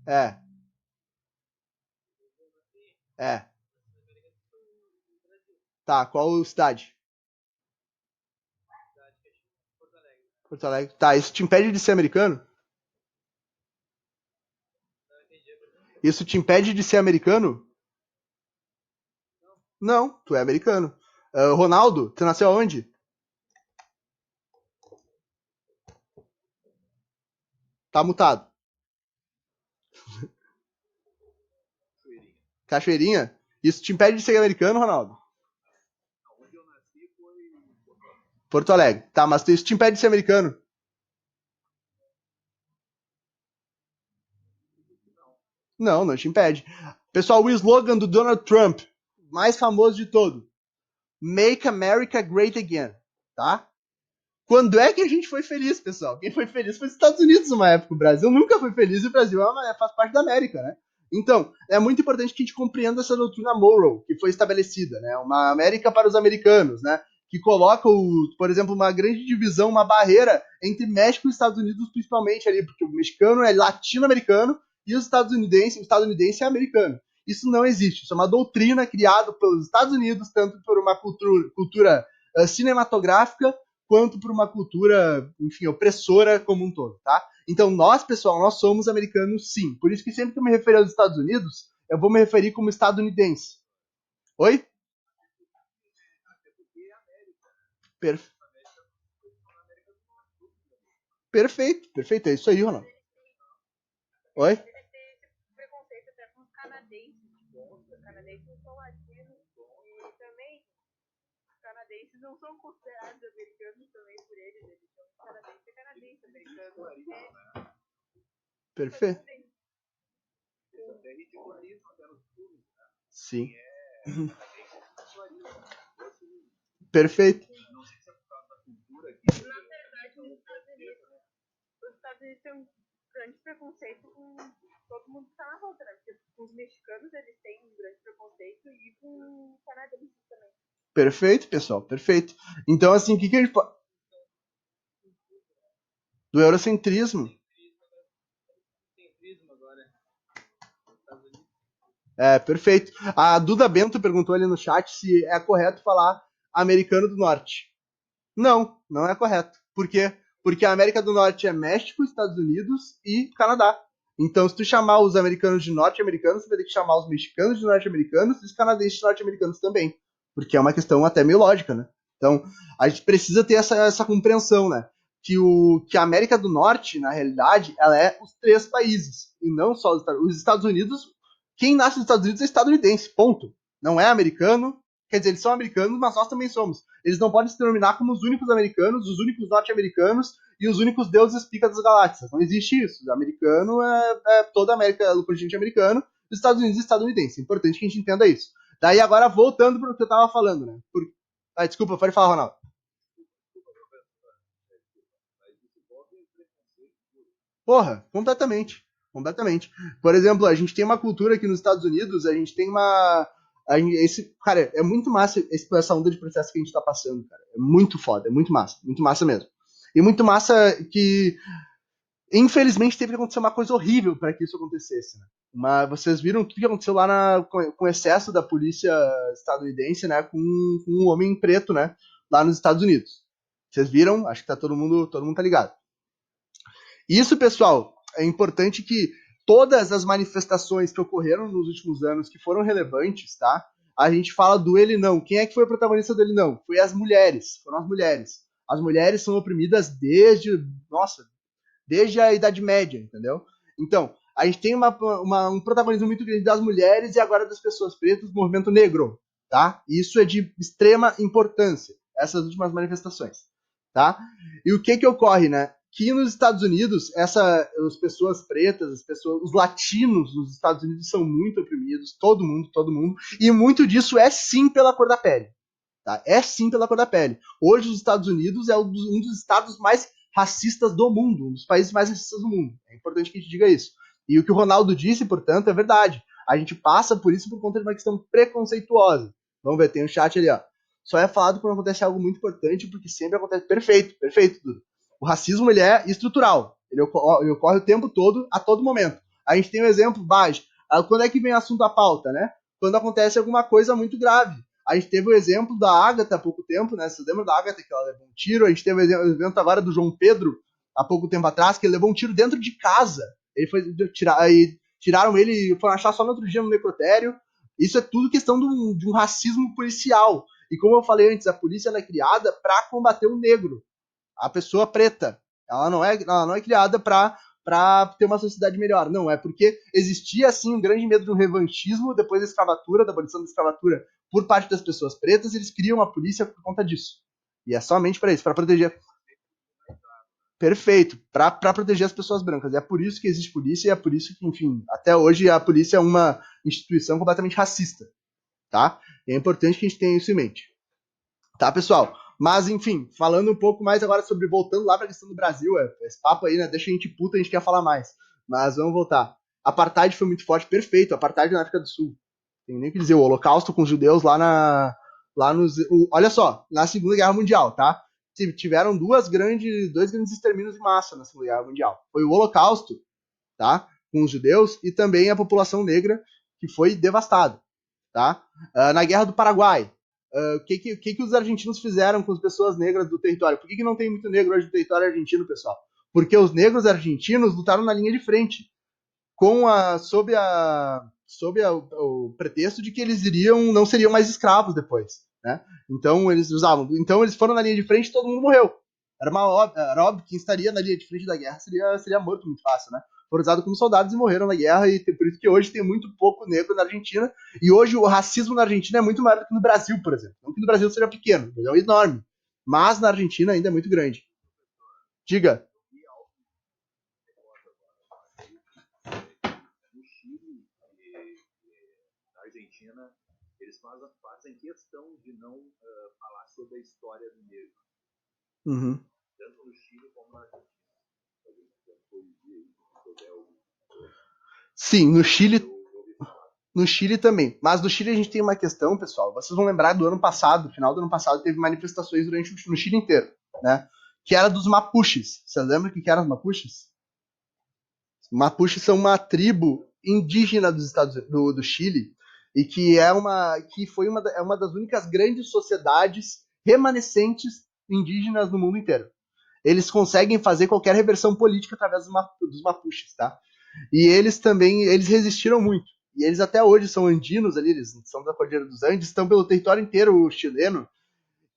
É. Tá, qual cidade? Porto Alegre. Tá, isso te impede de ser americano? Isso te impede de ser americano? Não, tu é americano. Ronaldo, tu nasceu aonde? Tá mutado. Cachoeirinha? Isso te impede de ser americano, Ronaldo? Porto Alegre. Tá, mas isso te impede de ser americano? Não te impede. Pessoal, o slogan do Donald Trump, mais famoso de todo. Make America Great Again, tá? Quando é que a gente foi feliz, pessoal? Quem foi feliz foi os Estados Unidos numa época. O Brasil nunca foi feliz e o Brasil faz parte da América, né? Então, é muito importante que a gente compreenda essa doutrina Monroe, que foi estabelecida, né? Uma América para os americanos, né? Que coloca, por exemplo, uma grande divisão, uma barreira entre México e Estados Unidos, principalmente ali, porque o mexicano é latino-americano e o estadunidense é americano. Isso não existe. Isso é uma doutrina criada pelos Estados Unidos, tanto por uma cultura cinematográfica, quanto por uma cultura, enfim, opressora como um todo, tá? Então, nós, pessoal, nós somos americanos, sim. Por isso que sempre que eu me referir aos Estados Unidos, eu vou me referir como estadunidense. Oi? Per... Perfeito, perfeito. É isso aí, Ronaldo. Oi? Ele tem esse preconceito até com os canadenses. Os canadenses não são latinos. E também, os canadenses não são considerados americanos também por eles. Eles são canadense, americano. Perfeito. Sim. Perfeito. Na verdade, os Estados Unidos têm um grande preconceito com todo mundo que tá na volta, né? Porque os mexicanos, eles têm um grande preconceito e com os canadenses também. Perfeito, pessoal, perfeito. Então, assim, o que a gente pode... Do eurocentrismo. É, perfeito. A Duda Bento perguntou ali no chat se é correto falar americano do norte. Não, não é correto. Por quê? Porque a América do Norte é México, Estados Unidos e Canadá. Então, se tu chamar os americanos de norte-americanos, você vai ter que chamar os mexicanos de norte-americanos e os canadenses de norte-americanos também. Porque é uma questão até meio lógica, né? Então, a gente precisa ter essa compreensão, né? Que a América do Norte, na realidade, ela é os 3 países. E não só os Estados Unidos. Quem nasce nos Estados Unidos é estadunidense, ponto. Não é americano. Quer dizer, eles são americanos, mas nós também somos. Eles não podem se denominar como os únicos americanos, os únicos norte-americanos e os únicos deuses pica das galáxias. Não existe isso. O americano é toda a América, o continente americano, os Estados Unidos e estadunidense. É importante que a gente entenda isso. Daí agora, voltando para o que eu estava falando, né? Desculpa, pode falar, Ronaldo. Porra, completamente. Completamente. Por exemplo, a gente tem uma cultura aqui nos Estados Unidos, a gente tem uma... cara, é muito massa essa onda de processo que a gente tá passando, cara. É muito foda, é muito massa mesmo. E muito massa que, infelizmente, teve que acontecer uma coisa horrível para que isso acontecesse, né? Vocês viram tudo que aconteceu lá com o excesso da polícia estadunidense, né? Com um homem preto, né? Lá nos Estados Unidos. Vocês viram? Acho que tá todo mundo tá ligado. Isso, pessoal, é importante que todas as manifestações que ocorreram nos últimos anos, que foram relevantes, tá? A gente fala do ele não. Quem é que foi o protagonista do ele não? Foi as mulheres. Foram as mulheres. As mulheres são oprimidas desde a Idade Média, entendeu? Então, a gente tem um protagonismo muito grande das mulheres e agora das pessoas pretas, do movimento negro, tá? Isso é de extrema importância, essas últimas manifestações, tá? E o que ocorre, né? Que nos Estados Unidos, as pessoas pretas, os latinos nos Estados Unidos são muito oprimidos, todo mundo, e muito disso é sim pela cor da pele, tá? É sim pela cor da pele. Hoje os Estados Unidos é um dos estados mais racistas do mundo, um dos países mais racistas do mundo. É importante que a gente diga isso. E o que o Ronaldo disse, portanto, é verdade. A gente passa por isso por conta de uma questão preconceituosa. Vamos ver, tem um chat ali, ó. Só é falado quando acontece algo muito importante, porque sempre acontece. Perfeito, Dudu. O racismo, ele é estrutural. Ele ocorre o tempo todo, a todo momento. A gente tem um exemplo, quando é que vem o assunto à pauta, né? Quando acontece alguma coisa muito grave. A gente teve o exemplo da Agatha há pouco tempo, né? Vocês lembram da Agatha que ela levou um tiro? A gente teve o evento agora do João Pedro, há pouco tempo atrás, que ele levou um tiro dentro de casa. Ele foi tiraram ele e foram achar só no outro dia no necrotério. Isso é tudo questão de um racismo policial. E como eu falei antes, a polícia ela é criada para combater o negro, a pessoa preta. Ela não é criada para ter uma sociedade melhor. Não, é porque existia, assim, um grande medo de um revanchismo depois da escravatura, da abolição da escravatura por parte das pessoas pretas, e eles criam a polícia por conta disso. E é somente para isso, para proteger... Perfeito, para proteger as pessoas brancas. É por isso que existe polícia e é por isso que, enfim, até hoje a polícia é uma instituição completamente racista, tá? E é importante que a gente tenha isso em mente. Tá, pessoal? Mas, enfim, falando um pouco mais agora voltando lá para a questão do Brasil, esse papo aí, né, deixa a gente puta, a gente quer falar mais. Mas vamos voltar. Apartheid foi muito forte, perfeito. Apartheid na África do Sul. Tem nem o que dizer. O Holocausto com os judeus lá nos. Olha só, na Segunda Guerra Mundial, tá? Tiveram dois grandes extermínios em massa na Segunda Guerra Mundial. Foi o Holocausto, tá? Com os judeus e também a população negra que foi devastada, tá? Na Guerra do Paraguai, o que os argentinos fizeram com as pessoas negras do território? Por que não tem muito negro hoje no território argentino, pessoal? Porque os negros argentinos lutaram na linha de frente, sob o pretexto de que eles não seriam mais escravos depois, né? Então eles foram na linha de frente e todo mundo morreu. Era óbvio que quem estaria na linha de frente da guerra seria morto muito fácil, né? Foram usados como soldados e morreram na guerra, e por isso que hoje tem muito pouco negro na Argentina, e hoje o racismo na Argentina é muito maior do que no Brasil, por exemplo. Não que no Brasil seja pequeno, mas é enorme. Mas na Argentina ainda é muito grande. Diga. No Chile e na Argentina, eles fazem questão de não falar sobre a história do negro. Uhum. Tanto no Chile como na Argentina. Sim, no Chile também. Mas no Chile a gente tem uma questão, pessoal. Vocês vão lembrar do ano passado, final do ano passado, teve manifestações no Chile inteiro, né? Que era dos Mapuches. Vocês lembram o que eram os Mapuches? Mapuches são uma tribo indígena do Chile e que foi uma das únicas grandes sociedades remanescentes indígenas no mundo inteiro. Eles conseguem fazer qualquer reversão política através dos Mapuches, tá? E eles resistiram muito. E eles até hoje são andinos ali, eles são da Cordilheira dos Andes, estão pelo território inteiro chileno,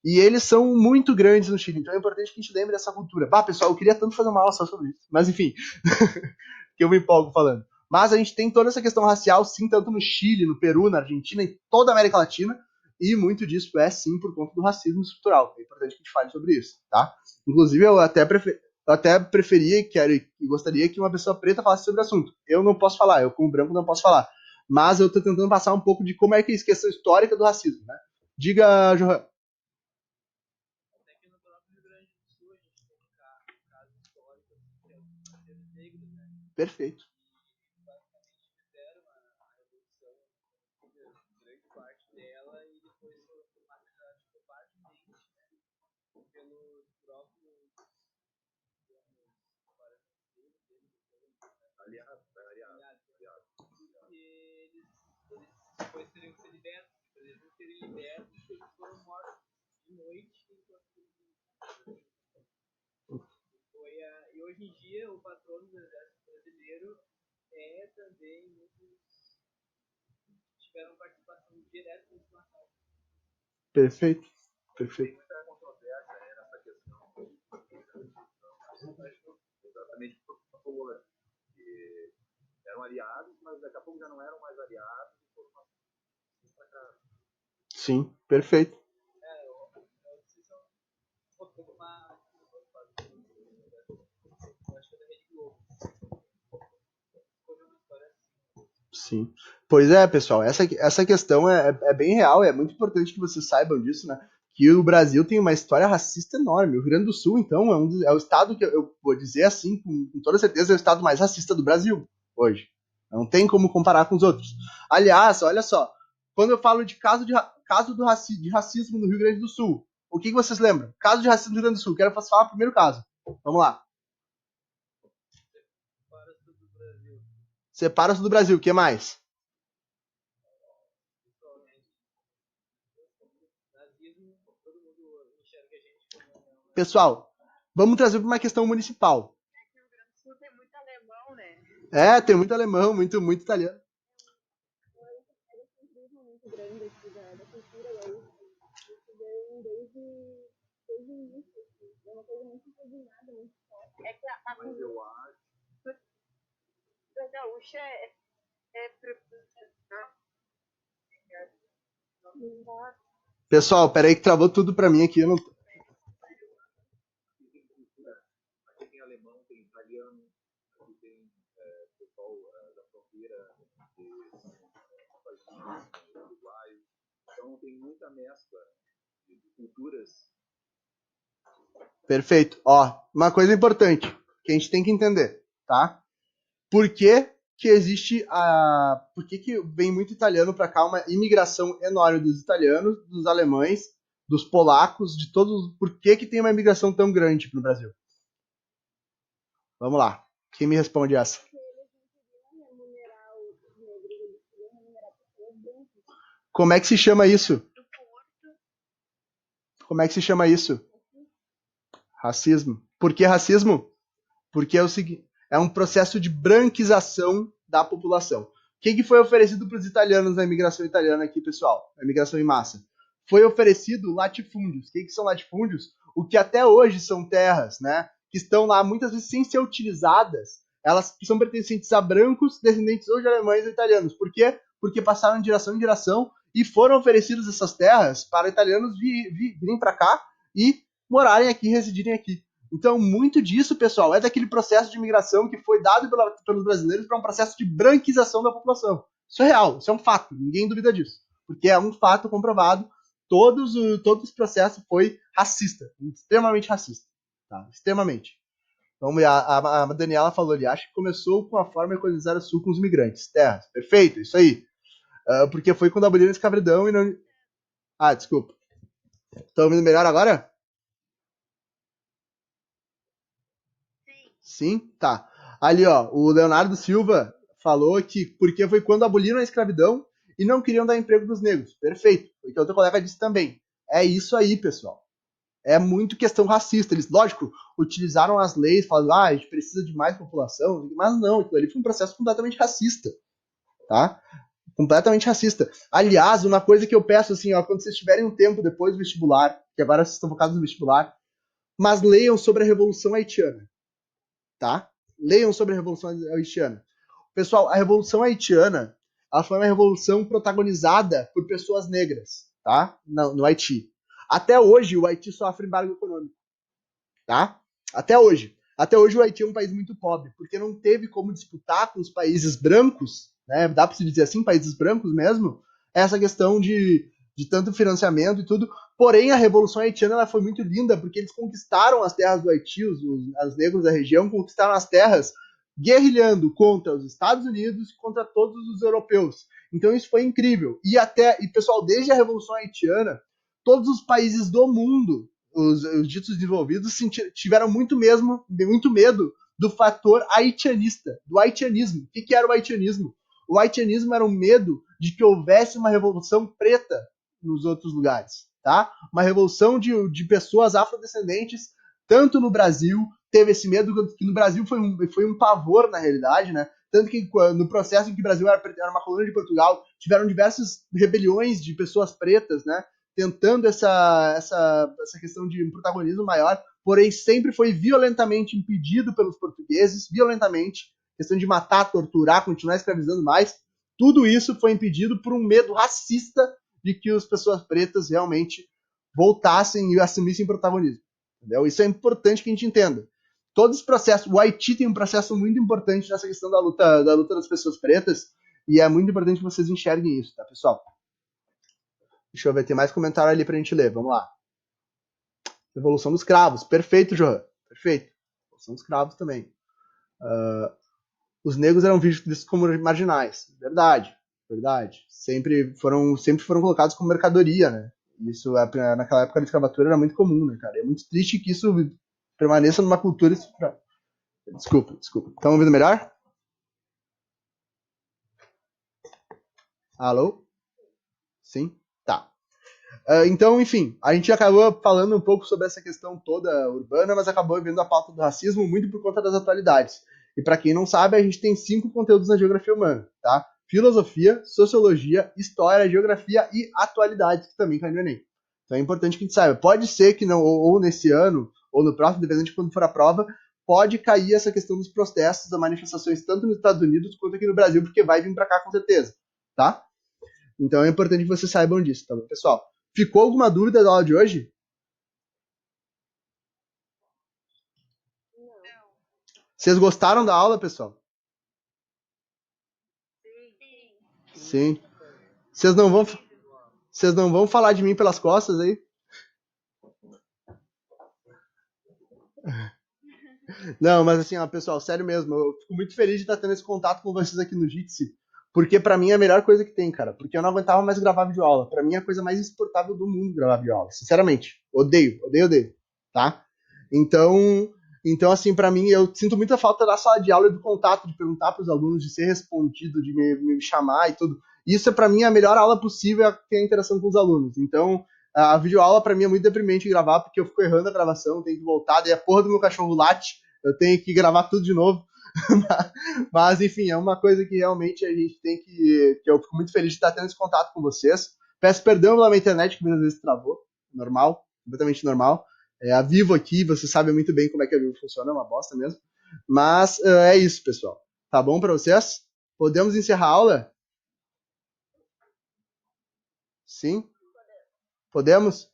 e eles são muito grandes no Chile. Então é importante que a gente lembre dessa cultura. Bah, pessoal, eu queria tanto fazer uma aula só sobre isso. Mas enfim, que eu me empolgo falando. Mas a gente tem toda essa questão racial, sim, tanto no Chile, no Peru, na Argentina, em toda a América Latina, e muito disso é, sim, por conta do racismo estrutural. É importante que a gente fale sobre isso, tá? Inclusive, eu até preferia e gostaria que uma pessoa preta falasse sobre o assunto. Eu não posso falar, eu como branco não posso falar. Mas eu tô tentando passar um pouco de como é que é a questão histórica do racismo, né? Diga, Johan. Até que no próprio Rio Grande do Sul a gente tem casos históricos de negros, né? Perfeito. E basicamente fizeram a revolução, grande parte dela, e depois foram massacrados por partemente, né? Pelos próprios aliados. Porque eles depois teriam que ser libertos. Para eles não serem libertos, eles foram mortos de noite enquanto e hoje em dia o patrono do exército brasileiro é também muitos tiveram participação direta nesse massacre. Perfeito. Tem muita controvérsia nessa questão. Exatamente por favor. Que eram aliados, mas daqui a pouco já não eram mais aliados. Sim, perfeito. Sim. Pois é, pessoal, essa questão é bem real, é muito importante que vocês saibam disso, né? Que o Brasil tem uma história racista enorme. O Rio Grande do Sul, então, é o estado que eu vou dizer assim, com toda certeza, é o estado mais racista do Brasil hoje. Não tem como comparar com os outros. Aliás, olha só, quando eu falo de de racismo no Rio Grande do Sul, o que vocês lembram? Caso de racismo no Rio Grande do Sul, quero falar o primeiro caso. Vamos lá. Separa-se do Brasil, o que mais? Pessoal, vamos trazer para uma questão municipal. É que o Rio Grande do Sul tem muito alemão, né? É, tem muito alemão, muito italiano. Muito grande aqui da cultura gaúcha. Isso vem desde o início. É uma coisa muito impregnada, muito forte. É que a cultura gaúcha Pessoal, peraí que travou tudo para mim aqui. Eu não... Aqui tem alemão, tem italiano, aqui tem pessoal da fronteira de uruguaio. Então tem muita mescla de culturas. Perfeito. Ó, uma coisa importante que a gente tem que entender, tá? Por que que existe por que vem muito italiano para cá, uma imigração enorme dos italianos, dos alemães, dos polacos, de todos. Por que tem uma imigração tão grande para o Brasil? Vamos lá. Quem me responde essa? Como é que se chama isso? Como é que se chama isso? Racismo. Por que racismo? Porque é o seguinte, é um processo de branquização da população. O que foi oferecido para os italianos na imigração italiana aqui, pessoal? A imigração em massa. Foi oferecido latifúndios. O que são latifúndios? O que até hoje são terras, né? Que estão lá muitas vezes sem ser utilizadas. Elas são pertencentes a brancos, descendentes ou de alemães ou italianos. Por quê? Porque passaram de geração em geração e foram oferecidas essas terras para italianos virem para cá e morarem aqui, residirem aqui. Então, muito disso, pessoal, é daquele processo de imigração que foi dado pelos brasileiros para um processo de branquização da população. Isso é real, isso é um fato, ninguém duvida disso. Porque é um fato comprovado, todo esse processo foi racista, extremamente racista. Tá? Extremamente. Vamos ver, a Daniela falou ali, acho que começou com a forma de colonizar o sul com os migrantes. Terras, perfeito, isso aí. Porque foi quando aboliram a escravidão e não... Ah, desculpa. Estão ouvindo melhor agora? Sim? Tá. Ali, ó, o Leonardo Silva falou que porque foi quando aboliram a escravidão e não queriam dar emprego dos negros. Perfeito. Foi o que outro colega disse também. É isso aí, pessoal. É muito questão racista. Eles, lógico, utilizaram as leis, falando, a gente precisa de mais população, mas não, aquilo ali foi um processo completamente racista. Tá? Completamente racista. Aliás, uma coisa que eu peço, assim, ó, quando vocês tiverem um tempo depois do vestibular, que agora vocês estão focados no vestibular, mas leiam sobre a Revolução Haitiana. Tá? Leiam sobre a Revolução Haitiana. Pessoal, a Revolução Haitiana ela foi uma revolução protagonizada por pessoas negras, tá? No Haiti. Até hoje, o Haiti sofre embargo econômico, tá? Até hoje. Até hoje, o Haiti é um país muito pobre, porque não teve como disputar com os países brancos, né? Dá para se dizer assim, países brancos mesmo, essa questão de tanto financiamento e tudo. Porém, a Revolução Haitiana ela foi muito linda, porque eles conquistaram as terras do Haiti, os negros da região conquistaram as terras guerrilhando contra os Estados Unidos e contra todos os europeus. Então isso foi incrível. E pessoal, desde a Revolução Haitiana, todos os países do mundo, os ditos desenvolvidos, tiveram muito medo do fator haitianista, do haitianismo. O que era o haitianismo? O haitianismo era o medo de que houvesse uma revolução preta nos outros lugares, tá? Uma revolução de pessoas afrodescendentes, tanto no Brasil, teve esse medo, que no Brasil foi um pavor, na realidade, né? Tanto que no processo em que o Brasil era uma colônia de Portugal, tiveram diversas rebeliões de pessoas pretas, né? Tentando essa questão de um protagonismo maior, porém sempre foi violentamente impedido pelos portugueses, violentamente, questão de matar, torturar, continuar escravizando mais. Tudo isso foi impedido por um medo racista de que as pessoas pretas realmente voltassem e assumissem protagonismo. Entendeu? Isso é importante que a gente entenda. Todos os processos, o Haiti tem um processo muito importante nessa questão da luta das pessoas pretas, e é muito importante que vocês enxerguem isso, tá, pessoal? Deixa eu ver, tem mais comentário ali pra gente ler, vamos lá. Revolução dos Cravos, perfeito, Johan, perfeito. Revolução dos Cravos também. Os negros eram vistos como marginais, verdade. Sempre foram colocados como mercadoria, né? Isso, naquela época da escravatura, era muito comum, né, cara? É muito triste que isso permaneça numa cultura... Desculpa. Estão ouvindo melhor? Alô? Sim? Tá. Então, enfim, a gente acabou falando um pouco sobre essa questão toda urbana, mas acabou vendo a pauta do racismo muito por conta das atualidades. E para quem não sabe, a gente tem 5 conteúdos na geografia humana, tá? Filosofia, sociologia, história, geografia e atualidades, que também cai no Enem. Então é importante que a gente saiba. Pode ser que não, ou nesse ano, ou no próximo, dependendo de quando for a prova, pode cair essa questão dos protestos, das manifestações, tanto nos Estados Unidos quanto aqui no Brasil, porque vai vir para cá com certeza, tá? Então é importante que vocês saibam disso, tá bom, pessoal? Ficou alguma dúvida da aula de hoje? Não. Vocês gostaram da aula, pessoal? Sim. Sim. Vocês não vão falar de mim pelas costas aí? Não, mas assim, ó, pessoal, sério mesmo, eu fico muito feliz de estar tendo esse contato com vocês aqui no Jitsi, porque pra mim é a melhor coisa que tem, cara, porque eu não aguentava mais gravar videoaula. Pra mim é a coisa mais insuportável do mundo gravar videoaula, sinceramente. Odeio, odeio, odeio, tá? Então, então assim, pra mim, eu sinto muita falta da sala de aula e do contato, de perguntar pros alunos, de ser respondido, de me chamar e tudo. Isso é pra mim a melhor aula possível, é ter a interação com os alunos. Então, a videoaula pra mim é muito deprimente gravar, porque eu fico errando a gravação, tenho que voltar, daí a porra do meu cachorro late, eu tenho que gravar tudo de novo. Mas, enfim, é uma coisa que realmente a gente tem que eu fico muito feliz de estar tendo esse contato com vocês. Peço perdão pela minha internet, que muitas vezes travou. Normal, completamente normal. A Vivo aqui, você sabe muito bem como é que a Vivo funciona, é uma bosta mesmo. Mas é isso, pessoal. Tá bom pra vocês? Podemos encerrar a aula? Sim? Podemos?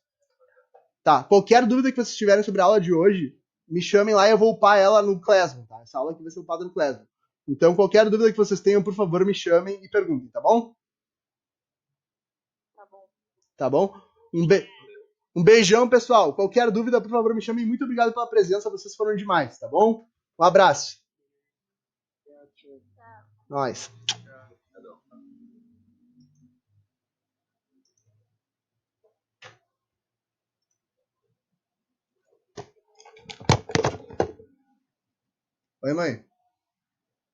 Tá. Qualquer dúvida que vocês tiverem sobre a aula de hoje, me chamem lá e eu vou upar ela no Classroom, tá? Essa aula aqui vai ser upada no Classroom. Então, qualquer dúvida que vocês tenham, por favor, me chamem e perguntem, tá bom? Tá bom. Tá bom? Um beijão, pessoal. Qualquer dúvida, por favor, me chamem. Muito obrigado pela presença, vocês foram demais, tá bom? Um abraço. Nós. Oi, mãe.